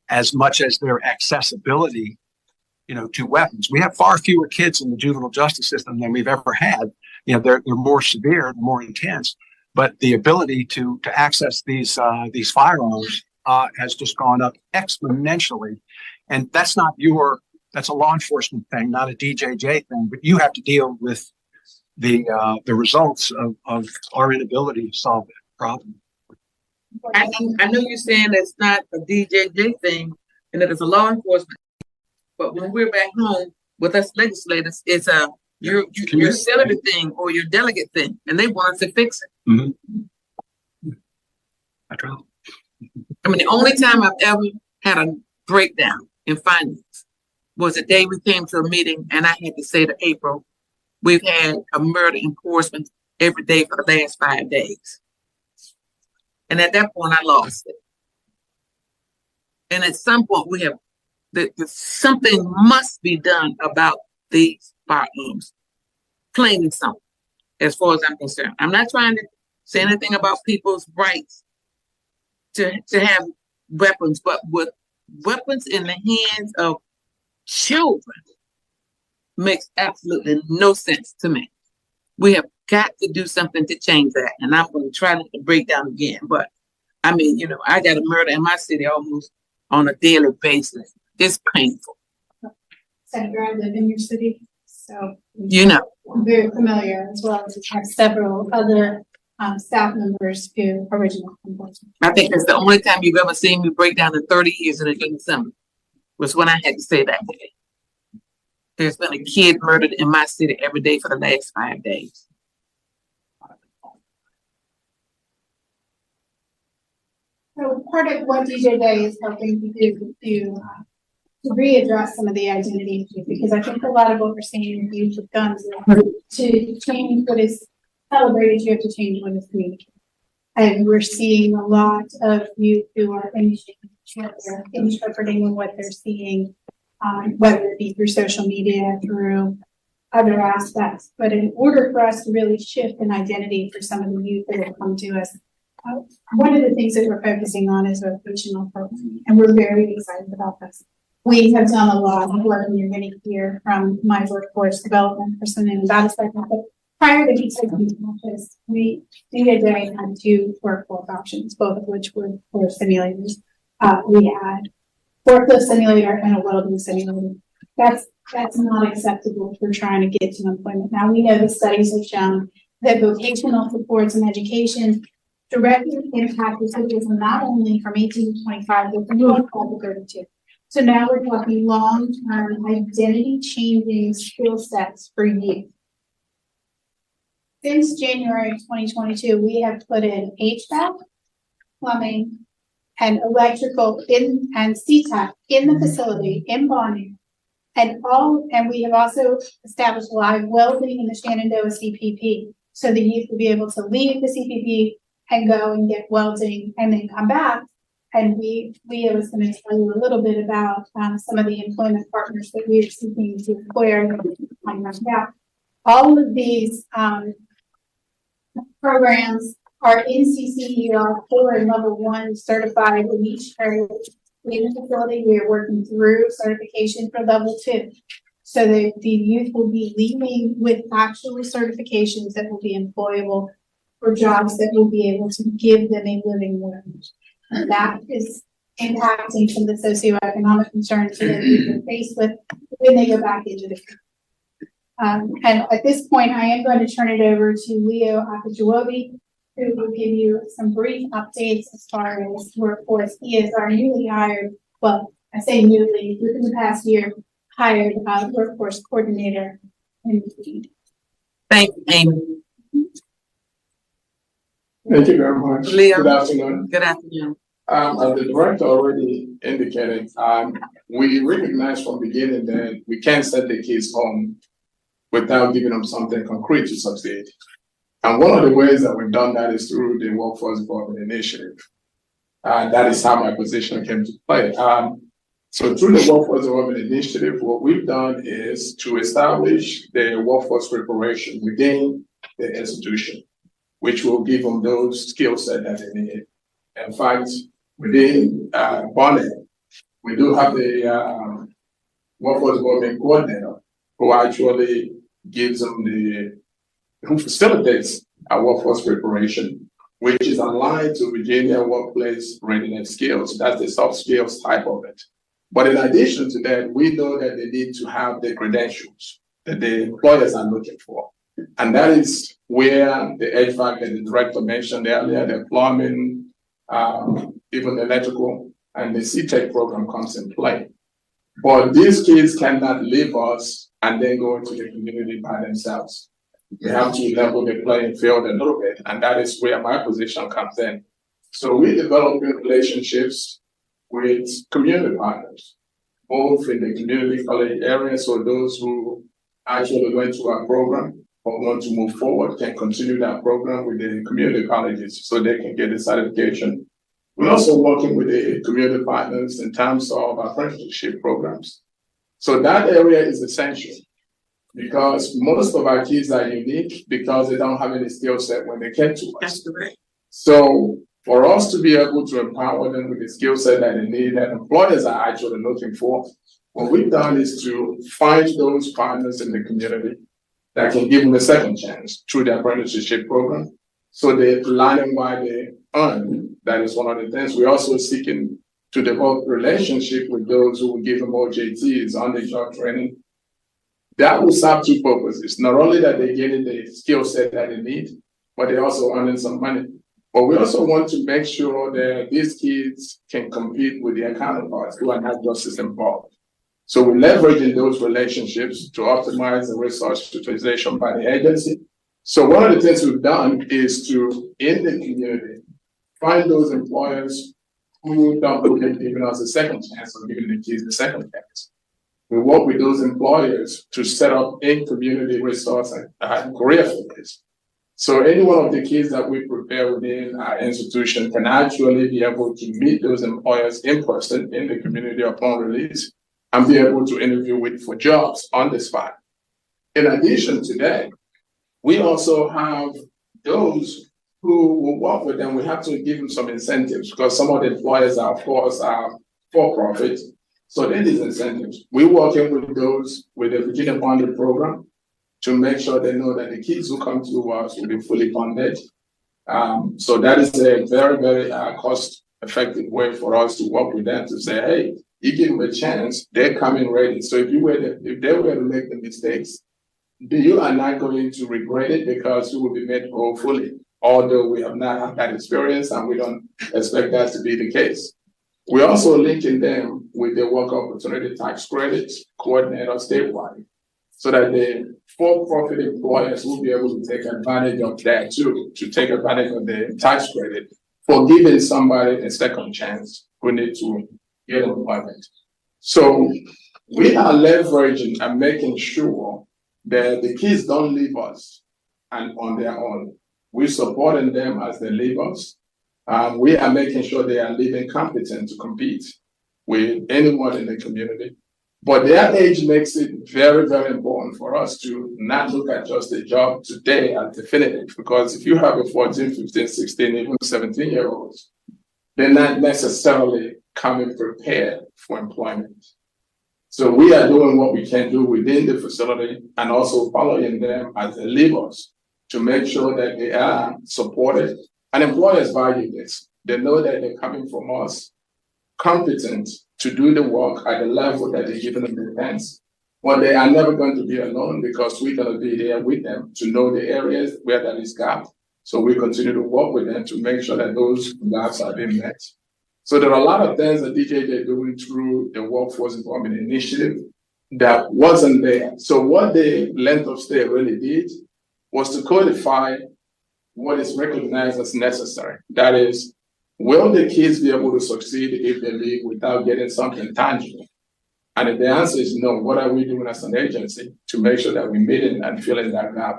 as much as their accessibility, to weapons. We have far fewer kids in the juvenile justice system than we've ever had. They're more severe, more intense, but the ability to access these firearms has just gone up exponentially. And that's a law enforcement thing, not a DJJ thing, but you have to deal with the results of our inability to solve that problem. I know you're saying it's not a DJJ thing and that it's a law enforcement, but when we're back home with us legislators, it's your senator thing or your delegate thing, and they want us to fix it. Mm-hmm. That's right. The only time I've ever had a breakdown in finance was the day we came to a meeting and I had to say to April, we've had a murder enforcement every day for the last 5 days. And at that point, I lost it. And at some point, we have something must be done about these firearms, plain and simple, as far as I'm concerned. I'm not trying to say anything about people's rights to have weapons, but with weapons in the hands of children makes absolutely no sense to me. We have got to do something to change that. And I'm going to try not to break down again. But I got a murder in my city almost on a daily basis. It's painful. Senator, I live in your city, so I'm very familiar, as well as have several other staff members who are original enforcement. I think that's the only time you've ever seen me break down in 30 years in a given summer was when I had to say that day. There's been a kid murdered in my city every day for the last 5 days. So part of what DJJ is helping to do to readdress some of the identity issues, because I think a lot of what we're seeing in the use of guns is to change what is celebrated, you have to change what is communicated. And we're seeing a lot of youth who are interpreting what they're seeing, whether it be through social media, through other aspects. But in order for us to really shift an identity for some of the youth that have come to us, one of the things that we're focusing on is vocational programming, and we're very excited about this. We have done a lot of work, and you're going to hear from my workforce development person in about a second. But prior to these campus, we day had 2 workforce options, both of which were for simulators. We had forklift simulator and a welding simulator. That's not acceptable for trying to get to employment. Now we know the studies have shown that vocational supports and education directly impact recipients not only from 18 to 25, but from 25 to 32. So now we're talking long-term identity changing skill sets for youth. Since January 2022, we have put in HVAC, plumbing, and electrical and CTAC in the facility in bonding. And we have also established live welding in the Shenandoah CPP. So the youth will be able to leave the CPP and go and get welding and then come back. And Leah was going to tell you a little bit about some of the employment partners that we are seeking to employ. All of these programs are in CCER 4 and level 1 certified in each area. In the facility, we are working through certification for level 2. So the youth will be leaving with actual certifications that will be employable for jobs that will be able to give them a living wage. And that is impacting some of the socioeconomic concerns that they're faced with when they go back into the country. And at this point, I am going to turn it over to Leo Akajuobi, who will give you some brief updates as far as workforce. He is our newly hired, well, I say newly, within the past year, hired workforce coordinator in the field. Thank you, Amy. Thank you very much. Leo. Good afternoon. Good afternoon. As the director already indicated, we recognize from the beginning that we can't send the kids home without giving them something concrete to succeed. And one of the ways that we've done that is through the Workforce Development Initiative. That is how my position came to play. So through the Workforce Development Initiative, what we've done is to establish the workforce preparation within the institution, which will give them those skill sets that they need. In fact, within Bonnet, we do have the workforce development coordinator who actually gives them who facilitates our workforce preparation, which is aligned to Virginia workplace readiness skills. That's the soft skills type of it. But in addition to that, we know that they need to have the credentials that the employers are looking for. And that is where the HVAC that the director mentioned earlier, the plumbing, even the electrical and the CTEC program comes in play. But these kids cannot leave us and then go into the community by themselves. We have to level the playing field a little bit, and that is where my position comes in. So we develop relationships with community partners, both in the community college area, so those who actually went through our program or want to move forward can continue that program with the community colleges so they can get the certification. We're also working with the community partners in terms of apprenticeship programs. So that area is essential because most of our kids are unique because they don't have any skill set when they get to us. That's correct. So for us to be able to empower them with the skill set that they need that employers are actually looking for, what we've done is to find those partners in the community that can give them a second chance through the apprenticeship program. So they're learning while they earn. That is one of the things. We're also seeking to develop relationship with those who will give them OJTs, on-the-job training. That will serve two purposes. Not only that they're getting the skill set that they need, but they're also earning some money. But we also want to make sure that these kids can compete with their counterparts who are not just as involved. So we're leveraging those relationships to optimize the resource utilization by the agency. So one of the things we've done is to, in the community, find those employers who don't believe in giving us a second chance or giving the kids a second chance. We work with those employers to set up in-community resource and career focus. So any one of the kids that we prepare within our institution can actually be able to meet those employers in person in the community upon release and be able to interview with for jobs on the spot. In addition to that, we also have those who will work with them. We have to give them some incentives because some of the employers are, of course, for profit. So there is incentives. We're working with those with the Virginia Funded Program to make sure they know that the kids who come to us will be fully funded. So that is a very, very cost-effective way for us to work with them to say, hey, you give them a chance, they're coming ready. So if they were to make the mistakes, you are not going to regret it because you will be made whole fully. Although we have not had that experience and we don't expect that to be the case. We're also linking them with the work opportunity tax credits coordinator statewide, so that the for-profit employers will be able to take advantage of that too, to take advantage of the tax credit for giving somebody a second chance who need to get employment. So we are leveraging and making sure that the kids don't leave us and on their own. We're supporting them as they leave us. We are making sure they are living competent to compete with anyone in the community. But their age makes it very, very important for us to not look at just a job today as definitive, because if you have a 14, 15, 16, even 17-year-olds, they're not necessarily coming prepared for employment. So we are doing what we can do within the facility and also following them as they leave us to make sure that they are supported. And employers value this. They know that they're coming from us competent to do the work at the level that they're giving them the chance. But they are never going to be alone because we're going to be there with them to know the areas where there is gap. So we continue to work with them to make sure that those gaps are being met. So there are a lot of things that DJJ are doing through the Workforce Development Initiative that wasn't there. So what the length of stay really did was to codify what is recognized as necessary. That is, will the kids be able to succeed if they leave without getting something tangible? And if the answer is no, what are we doing as an agency to make sure that we meet it and fill in that gap?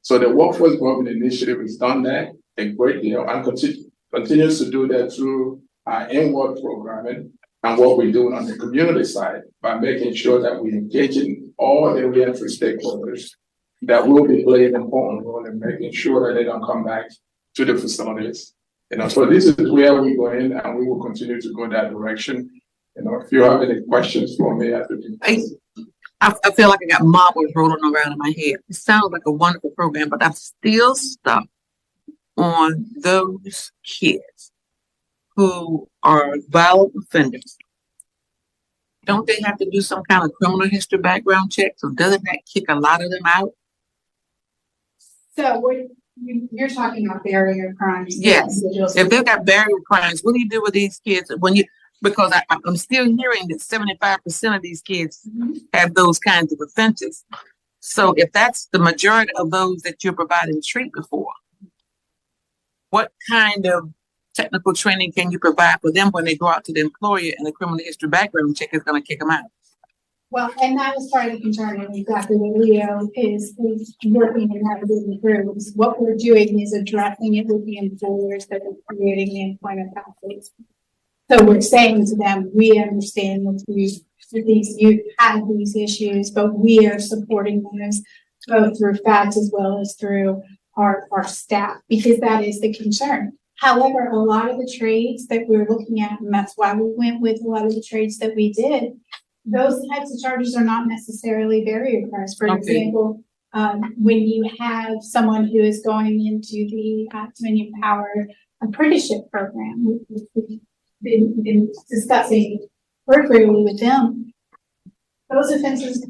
So the Workforce Development Initiative has done that a great deal and continues to do that through our inward programming and what we're doing on the community side by making sure that we engage in all the reentry stakeholders that will be playing an important role in making sure that they don't come back to the facilities. So this is where we go in, and we will continue to go that direction. If you have any questions for me, I feel like I got marbles rolling around in my head. It sounds like a wonderful program, but I'm still stuck on those kids who are violent offenders. Don't they have to do some kind of criminal history background check? So doesn't that kick a lot of them out? So you're talking about barrier crimes. Yes. If they've got barrier crimes, what do you do with these kids because I'm still hearing that 75% of these kids have those kinds of offenses. So if that's the majority of those that you're providing treatment for, what kind of technical training can you provide for them when they go out to the employer and the criminal history background check is going to kick them out? Well, and that was part of the concern, and exactly what Leo is working and navigating through. What we're doing is addressing it with the employers that are creating the employment pathways. So we're saying to them, we understand that these youth have these issues, but we are supporting those both through FACS as well as through our staff, because that is the concern. However, a lot of the trades that we're looking at, and that's why we went with a lot of the trades that we did, those types of charges are not necessarily barrier crimes. For example, when you have someone who is going into the Dominion Power apprenticeship program, we've been discussing peripherally with them, those offenses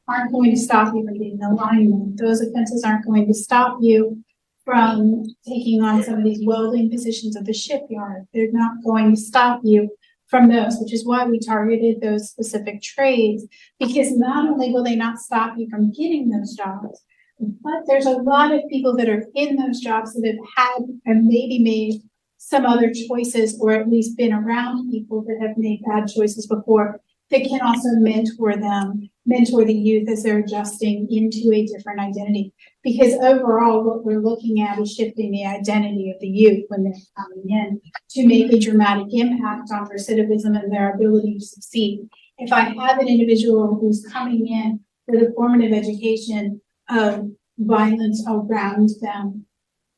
aren't going to stop you from getting alignment. Those offenses aren't going to stop you from taking on some of these welding positions at the shipyard. They're not going to stop you from those, which is why we targeted those specific trades, because not only will they not stop you from getting those jobs, but there's a lot of people that are in those jobs that have had and maybe made some other choices, or at least been around people that have made bad choices before, that can also mentor the youth as they're adjusting into a different identity. Because overall, what we're looking at is shifting the identity of the youth when they're coming in to make a dramatic impact on recidivism and their ability to succeed. If I have an individual who's coming in for the formative education of violence around them,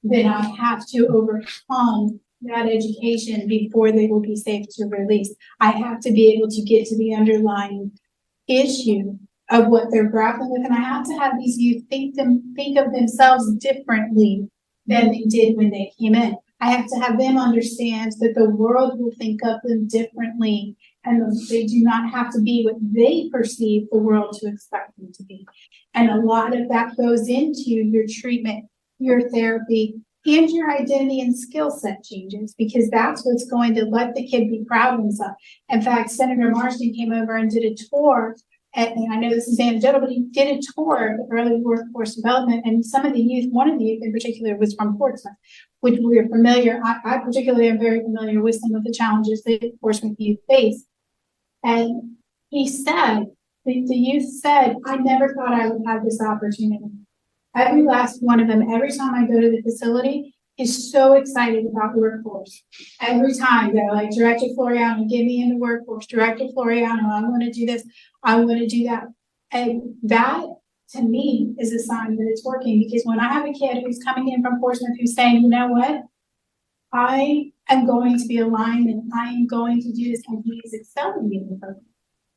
then I have to overcome that education before they will be safe to release. I have to be able to get to the underlying issue of what they're grappling with, and I have to have these youth think of themselves differently than they did when they came in. I have to have them understand that the world will think of them differently, and they do not have to be what they perceive the world to expect them to be. And a lot of that goes into your treatment, your therapy, and your identity and skill set changes, because that's what's going to let the kid be proud of himself. In fact, Senator Marsden came over and did a tour, and I know this is anecdotal, but he did a tour of early workforce development, and some of the youth, one of the youth in particular was from Portsmouth, which we are familiar. I particularly am very familiar with some of the challenges that Portsmouth youth face. And he said, the youth said, I never thought I would have this opportunity. Every last one of them, every time I go to the facility, is so excited about the workforce. Every time they're like, Director Floriano, get me in the workforce. Director Floriano, I want to do this. I want to do that. And that, to me, is a sign that it's working, because when I have a kid who's coming in from Portsmouth who's saying, you know what, I am going to be aligned and I am going to do this, and he is excelling in the program.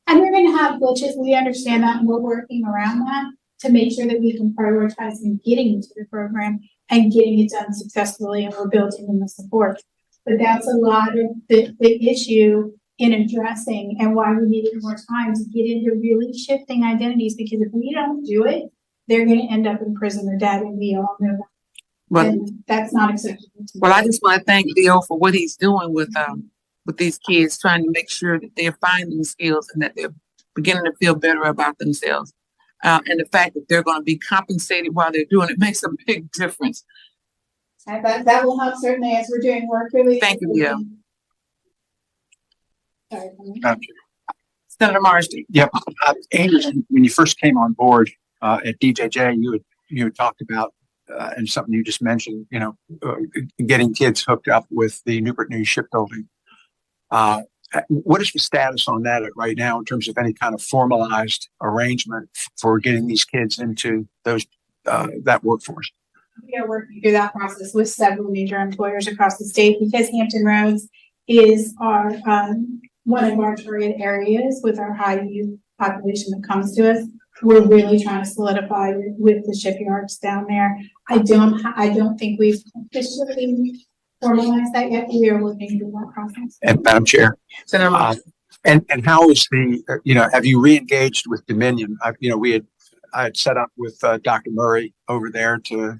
And we're going to have glitches. We understand that, and we're working around that to make sure that we can prioritize in getting into the program and getting it done successfully, and we're building in the support. But that's a lot of the issue in addressing, and why we needed more time to get into really shifting identities, because if we don't do it, they're going to end up in prison or dead, and we all know that. But, and that's not acceptable. well, I just want to thank Leo for what he's doing with these kids, trying to make sure that they're finding skills and that they're beginning to feel better about themselves. And the fact that they're going to be compensated while they're doing it makes a big difference. And that will help certainly as we're doing work really. Thank you, Leo. Sorry. Senator Marsden. Yep. Amy, when you first came on board at DJJ, you had talked about and something you just mentioned, getting kids hooked up with the Newport News shipbuilding. What is the status on that right now in terms of any kind of formalized arrangement for getting these kids into those that workforce? We are working through that process with several major employers across the state, because Hampton Roads is our one of our target areas with our high youth population that comes to us. We're really trying to solidify with the shipyards down there. I don't think we've officially formalized that yet. We are working through that process. And Madam Chair, Senator Marsden. and how is the have you re-engaged with Dominion? I had set up with Dr. Murray over there to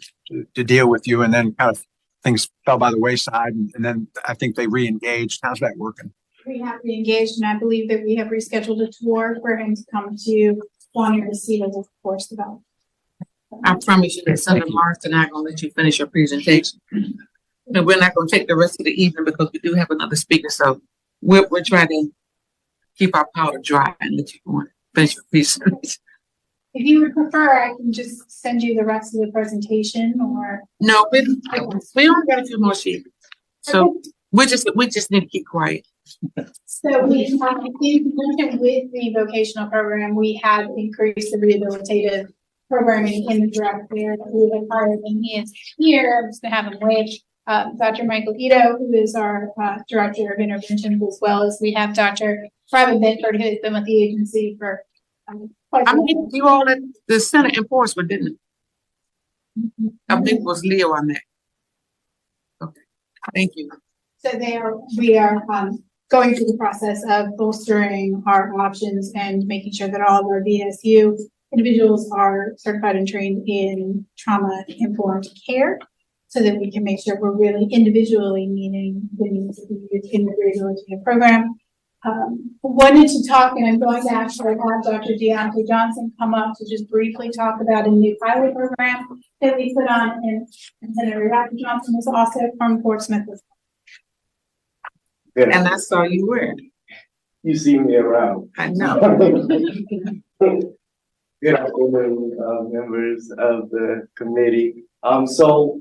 deal with you, and then kind of things fell by the wayside, and then I think they re-engaged. How's that working? We have re-engaged, and I believe that we have rescheduled a tour for him to come to Bonnier to see the workforce develop. I promise you that Senator Marsden and I'm going to let you finish your presentation. No, we're not going to take the rest of the evening because we do have another speaker. So we're trying to keep our powder dry and let you go on finish your presentation. If you would prefer, I can just send you the rest of the presentation, or No, we only got a few more sheets. So we just need to keep quiet. so we in conjunction with the vocational program, we have increased the rehabilitative programming in the direct there that we have hired, and he is here. I'm just gonna have him wave. Dr. Michael Ito, who is our director of interventions, as well as we have Dr. Robin Bedford, who has been with the agency for quite a I while. mean, you all at the Senate enforcement, didn't it? I think it was Leo on that. Okay, thank you. So we are going through the process of bolstering our options and making sure that all of our VSU individuals are certified and trained in trauma-informed care, so that we can make sure we're really individually meeting the needs of the youth in the rehabilitative program. Wanted to talk, and I'm going to actually have Dr. Deontay Johnson come up to just briefly talk about a new pilot program that we put on, and Senator Dr. Johnson is also from Portsmouth. Good. And I saw you wear. You see me around. I know. Good afternoon, members of the committee. So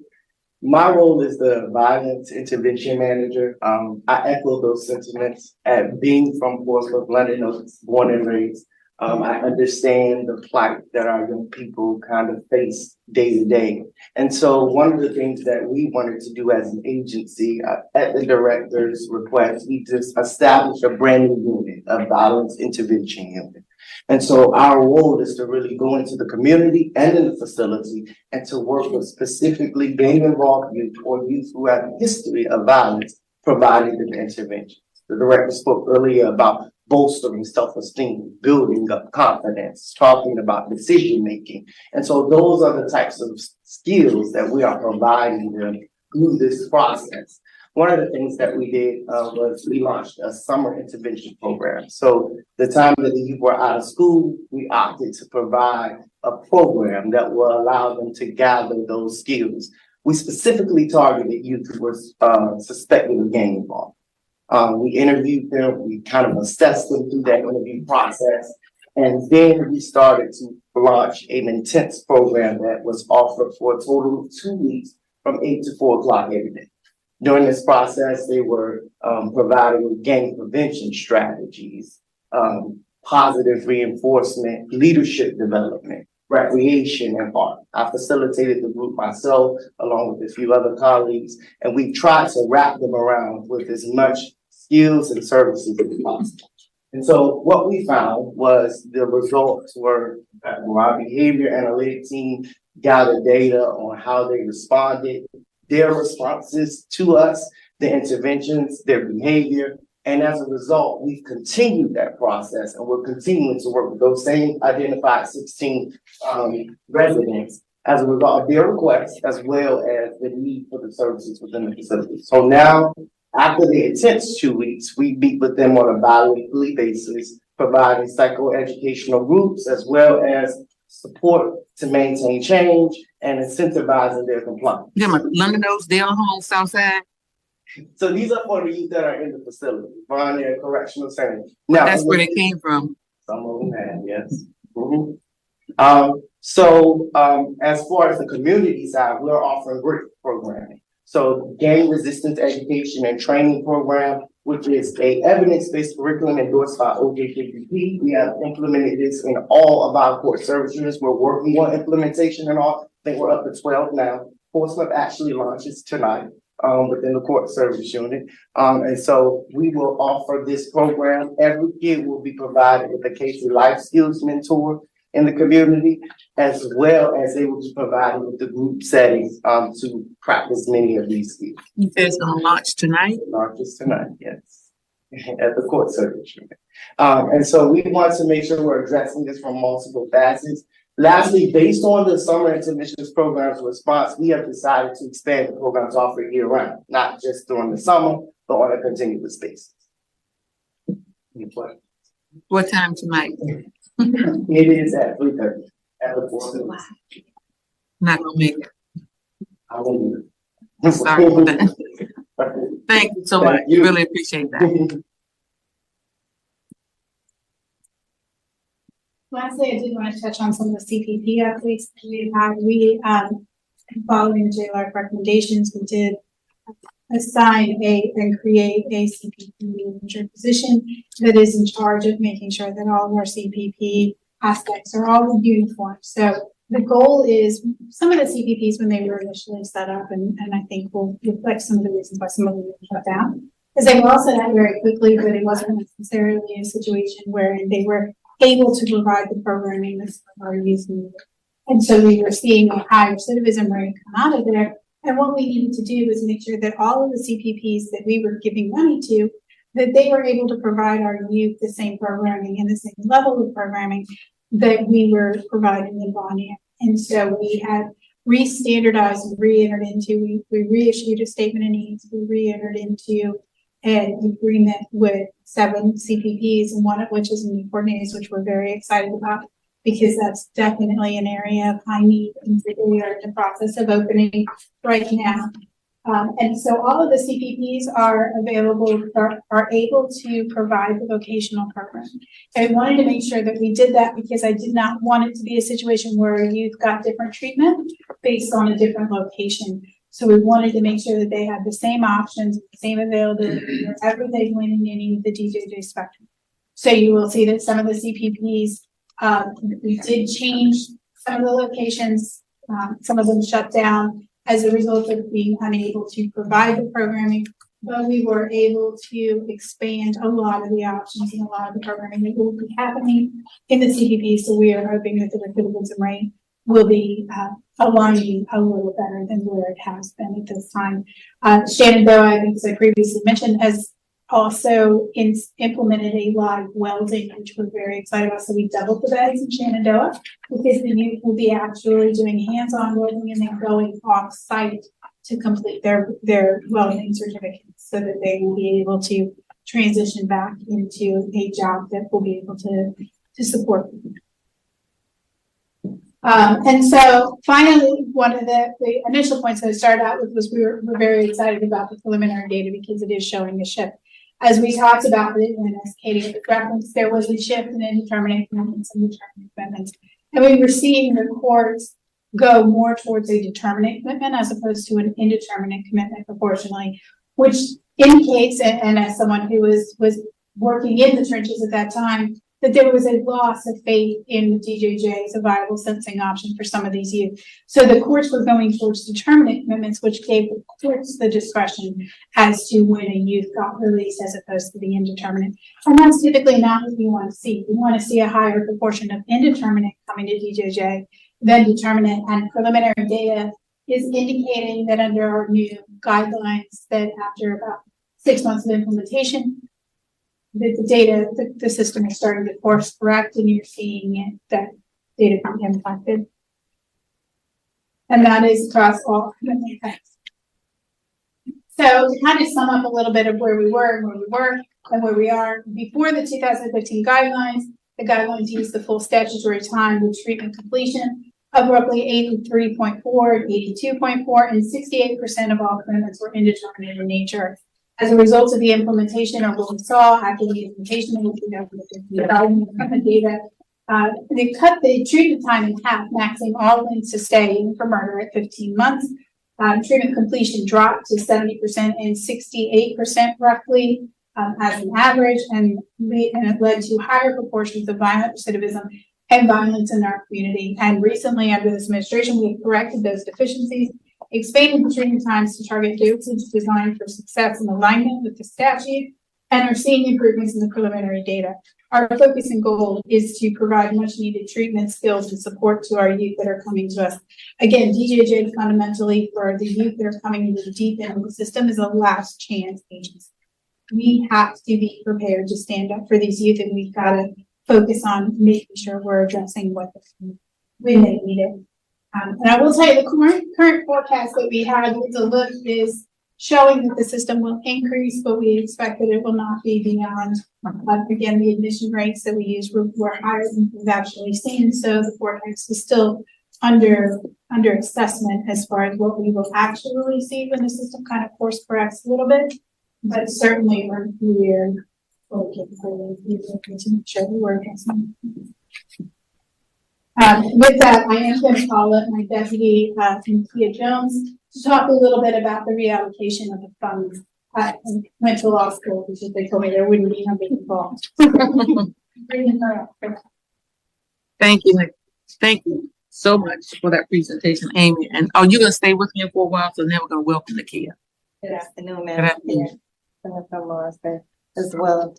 my role is the violence intervention manager. I echo those sentiments. At being from Portsmouth, London, I was born and raised. I understand the plight that our young people kind of face day to day. And so one of the things that we wanted to do as an agency, at the director's request, we just established a brand new unit, a violence intervention unit. And so our role is to really go into the community and in the facility and to work with specifically gang-involved youth or youth who have a history of violence, providing them intervention. The director spoke earlier about bolstering self-esteem, building up confidence, talking about decision-making. And so those are the types of skills that we are providing them through this process. One of the things that we did was we launched a summer intervention program. So the time that the youth were out of school, we opted to provide a program that will allow them to gather those skills. We specifically targeted youth who were suspected of gang involvement. We interviewed them, we kind of assessed them through that interview process. And then we started to launch an intense program that was offered for a total of 2 weeks from 8 to 4 o'clock every day. During this process, they were providing gang prevention strategies, positive reinforcement, leadership development, recreation, and art. I facilitated the group myself, along with a few other colleagues, and we tried to wrap them around with as much skills and services as possible. And so what we found was the results were our behavior analytic team gathered data on how they responded, their responses to us, the interventions, their behavior. And as a result, we've continued that process and we're continuing to work with those same identified 16 residents as a result of their requests, as well as the need for the services within the facility. So now, after the intense 2 weeks, we meet with them on a bi-weekly basis, providing psychoeducational groups as well as support to maintain change and incentivizing their compliance. Them are Londoners, they on home south side. So these are for the youth that are in the facility, Bonnie Correctional Center. Now That's where they came from. Some of them have, yes. As far as the community side, we're offering great programming. So gang resistance education and training program, which is a evidence-based curriculum endorsed by OJKPP. We have implemented this in all of our court services. We're working on implementation and all. I think we're up to 12 now. Portsmouth actually launches tonight within the court service unit. And so we will offer this program. Every kid will be provided with a Casey Life Skills mentor in the community, as well as they will be provided with the group settings to practice many of these skills. You said it's gonna launch tonight? It launches tonight, yes, at the court service unit. And so we want to make sure we're addressing this from multiple facets. Lastly, based on the summer interventions program's response, we have decided to expand the programs offered year round, not just during the summer, but on a continuous basis. What time tonight? It is at 3:30 at the board. Not gonna make it. I will do I'm sorry for that. it. Thank you so much. you. Really appreciate that. Lastly, I did want to touch on some of the CPP updates that we had. Following JLARC recommendations, we did assign and create a CPP manager position that is in charge of making sure that all of our CPP aspects are all uniform. So the goal is some of the CPPs when they were initially set up, and I think will reflect some of the reasons why some of them were shut down, because they were all set up very quickly, but it wasn't necessarily a situation where they were able to provide the programming that some of our youth needed. And so we were seeing a high recidivism rate come out of there. And what we needed to do was make sure that all of the CPPs that we were giving money to, that they were able to provide our youth the same programming and the same level of programming that we were providing in Bonnie. And so we had re-standardized and re-entered into, we reissued a statement of needs, we re-entered into an agreement with 7 CPPs, and one of which is Newport News, which we're very excited about, because that's definitely an area of high need, and we are in the process of opening right now. And so all of the CPPs are available, are able to provide the vocational program. I wanted to make sure that we did that because I did not want it to be a situation where youth got different treatment based on a different location. So we wanted to make sure that they had the same options, the same availability wherever they went in any of the DJJ spectrum. So you will see that some of the CPPs We did change some of the locations, some of them shut down as a result of being unable to provide the programming, but we were able to expand a lot of the options and a lot of the programming that will be happening in the CPP. So we are hoping that the recruitment rate will be aligning a little better than where it has been at this time. Shenandoah, I think as I previously mentioned, has also implemented a live welding, which we're very excited about. So we doubled the beds in Shenandoah because the youth will be actually doing hands-on welding and then going off-site to complete their welding certificates so that they will be able to transition back into a job that will be able to support them. And so finally, one of the initial points that I started out with was we're very excited about the preliminary data because it is showing a shift. As we talked about it, and as Katie referenced, there was a shift in indeterminate commitments and determinate commitments. And we were seeing the courts go more towards a determinate commitment as opposed to an indeterminate commitment proportionally, which indicates, and as someone who was working in the trenches at that time, that there was a loss of faith in DJJ as a viable sentencing option for some of these youth. So the courts were going towards determinate commitments, which gave the courts the discretion as to when a youth got released as opposed to the indeterminate. And that's typically not what we want to see. We want to see a higher proportion of indeterminate coming to DJJ than determinate, and preliminary data is indicating that under our new guidelines that after about 6 months of implementation, that the data, the system is starting to course correct, and you're seeing it, that data being impacted. And that is across all commitment types. So to kind of sum up a little bit of where we were and where we are, before the 2015 guidelines, the guidelines used the full statutory time with treatment completion of roughly 83.4, 82.4, and 68% of all commitments were indeterminate in nature. As a result of the implementation, or what we saw after the implementation of the data, they cut the treatment time in half, maxing all lengths to stay for murder at 15 months. Treatment completion dropped to 70% and 68% roughly as an average, and it led to higher proportions of violent recidivism and violence in our community. And recently, under this administration, we have corrected those deficiencies, expanded the treatment times to target dosage designed for success in alignment with the statute, and are seeing improvements in the preliminary data. Our focus and goal is to provide much needed treatment skills and support to our youth that are coming to us. Again, DJJ fundamentally for the youth that are coming into the deep end of the system is a last chance agency. We have to be prepared to stand up for these youth, and we've got to focus on making sure we're addressing what when they need it. And I will tell you, the current forecast that we had with the look is showing that the system will increase, but we expect that it will not be beyond. Again, the admission rates that we use were higher than we've actually seen, so the forecast is still under assessment as far as what we will actually see when the system kind of course corrects a little bit. But certainly we're looking for to make sure that we're addressing. With that, I am going to call up my deputy, Cynthia Jones, to talk a little bit about the reallocation of the funds. I went to law school because they told me there wouldn't be nothing involved. Bringing her up. Thank you. Thank you so much for that presentation, Amy. And are you going to stay with me for a while? So now we're going to welcome Nakia. Good afternoon, Good ma'am. afternoon. As well.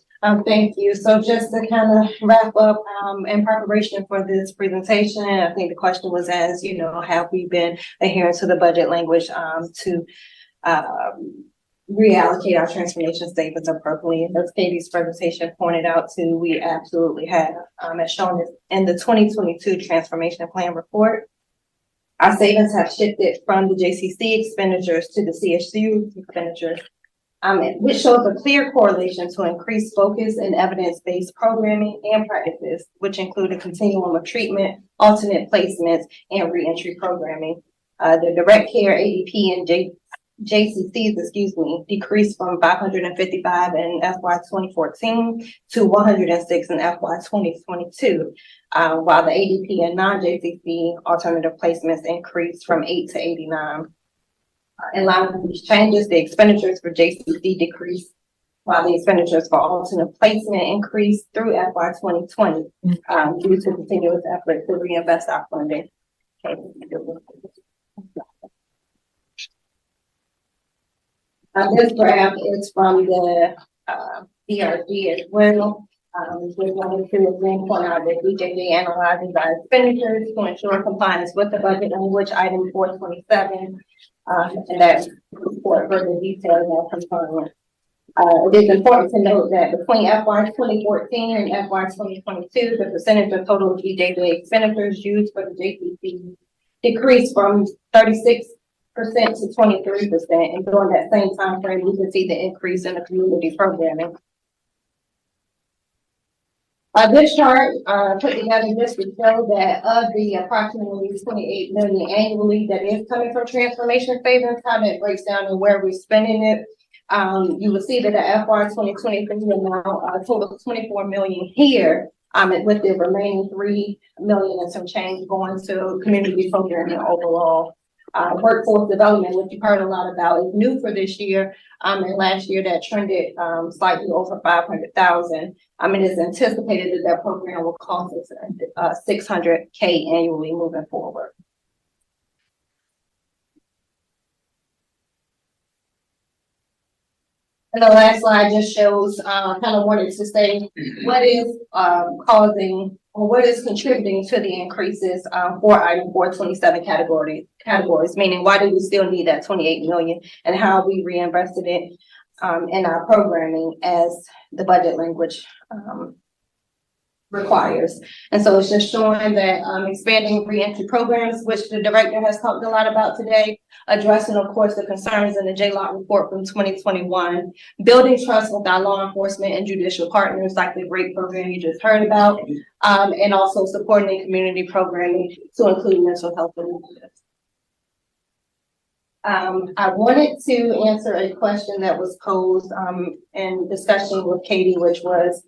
Thank you. So just to kind of wrap up, in preparation for this presentation, I think the question was asked, have we been adhering to the budget language to reallocate our transformation statements appropriately? And as Katie's presentation pointed out too, we absolutely have, as shown in the 2022 transformation plan report. Our savings have shifted from the JCC expenditures to the CSU expenditures, which shows a clear correlation to increased focus in evidence-based programming and practices, which include a continuum of treatment, alternate placements, and reentry programming. The direct care ADP and JCCs, decreased from 555 in FY 2014 to 106 in FY 2022, while the ADP and non-JCC alternative placements increased from 8 to 89. In line with these changes, the expenditures for JCC decreased while the expenditures for alternate placement increased through FY 2020, due to continuous effort to reinvest our funding. Okay. This graph is from the DRG as well. Just wanted to again point out that DJJ analyzes our expenditures to ensure compliance with the budget, on which item 427, and that for further details and components. It is important to note that between FY 2014 and FY 2022, the percentage of total DJJ expenditures used for the JCC decreased from 36% to 23%, and during that same time frame, we can see the increase in the community programming. This chart put together just to show that of the approximately 28 million annually that is coming from transformation savings, how that breaks down and where we're spending it. You will see that the FY 2023 amount, a total of 24 million here, with the remaining 3 million and some change going to community programming overall. Workforce development, which you've heard a lot about, is new for this year. And last year that trended slightly over 500,000. It is anticipated that that program will cost us 600K annually moving forward. And the last slide just shows, kind of wanted to say what is causing or what is contributing to the increases for item 427 categories, meaning why do we still need that 28 million and how we reinvested it in our programming as the budget language requires. And so it's just showing that expanding reentry programs, which the director has talked a lot about today, addressing, of course, the concerns in the JLOT report from 2021, building trust with our law enforcement and judicial partners, like the great program you just heard about, and also supporting community programming to include mental health initiatives. I wanted to answer a question that was posed in discussion with Katie, which was,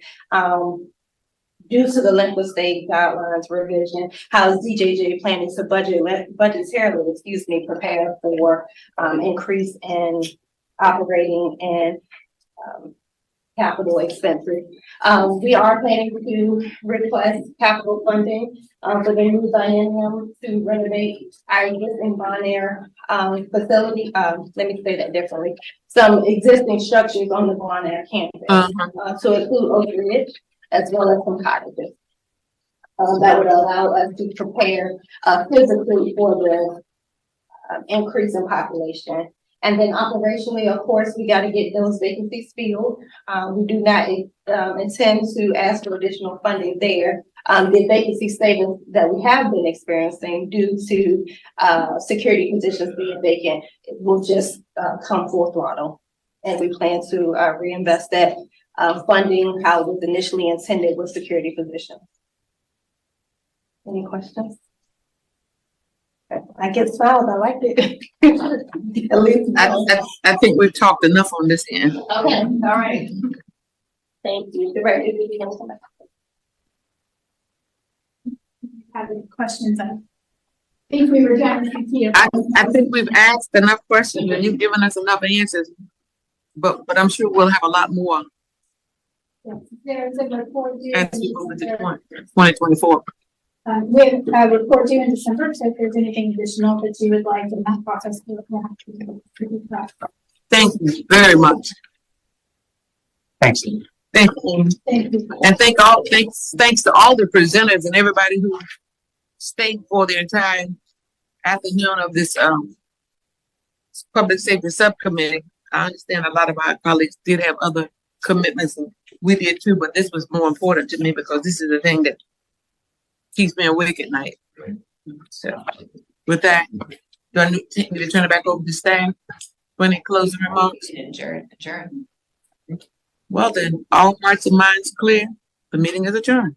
due to the liquid state guidelines revision, how is DJJ planning to budgetarily, prepare for increase in operating and capital expenses? We are planning to request capital funding for the new biennium to renovate our existing Bon Air facility. Let me say that differently. Some existing structures on the Bon Air campus to include Oak Ridge, as well as some cottages. That would allow us to prepare physically for the increase in population. And then operationally, of course, we got to get those vacancies filled. We do not intend to ask for additional funding there. The vacancy savings that we have been experiencing due to security positions being vacant will just come full throttle. And we plan to reinvest that funding how it was initially intended with security positions. Any questions? Okay. I get smiles, I liked it. At least I think we've talked enough on this end. okay, all right. Thank you. Director, did you want to come back? Have any questions? I think we were done. I think we've asked enough questions and you've given us enough answers, but I'm sure we'll have a lot more. There's a report due. As we move into 2024. We have a report due in December, so if there's anything additional that you would like in that process, we'll have to. Thank you very much. Thanks. Thank you. Thank you. And thanks to all the presenters and everybody who stayed for the entire afternoon of this public safety subcommittee. I understand a lot of our colleagues did have other commitments, and we did too, but this was more important to me because this is the thing that keeps me awake at night. So with that, do I need to turn it back over to staff for any closing remarks? Adjourn. Well then, all hearts and minds clear. The meeting is adjourned.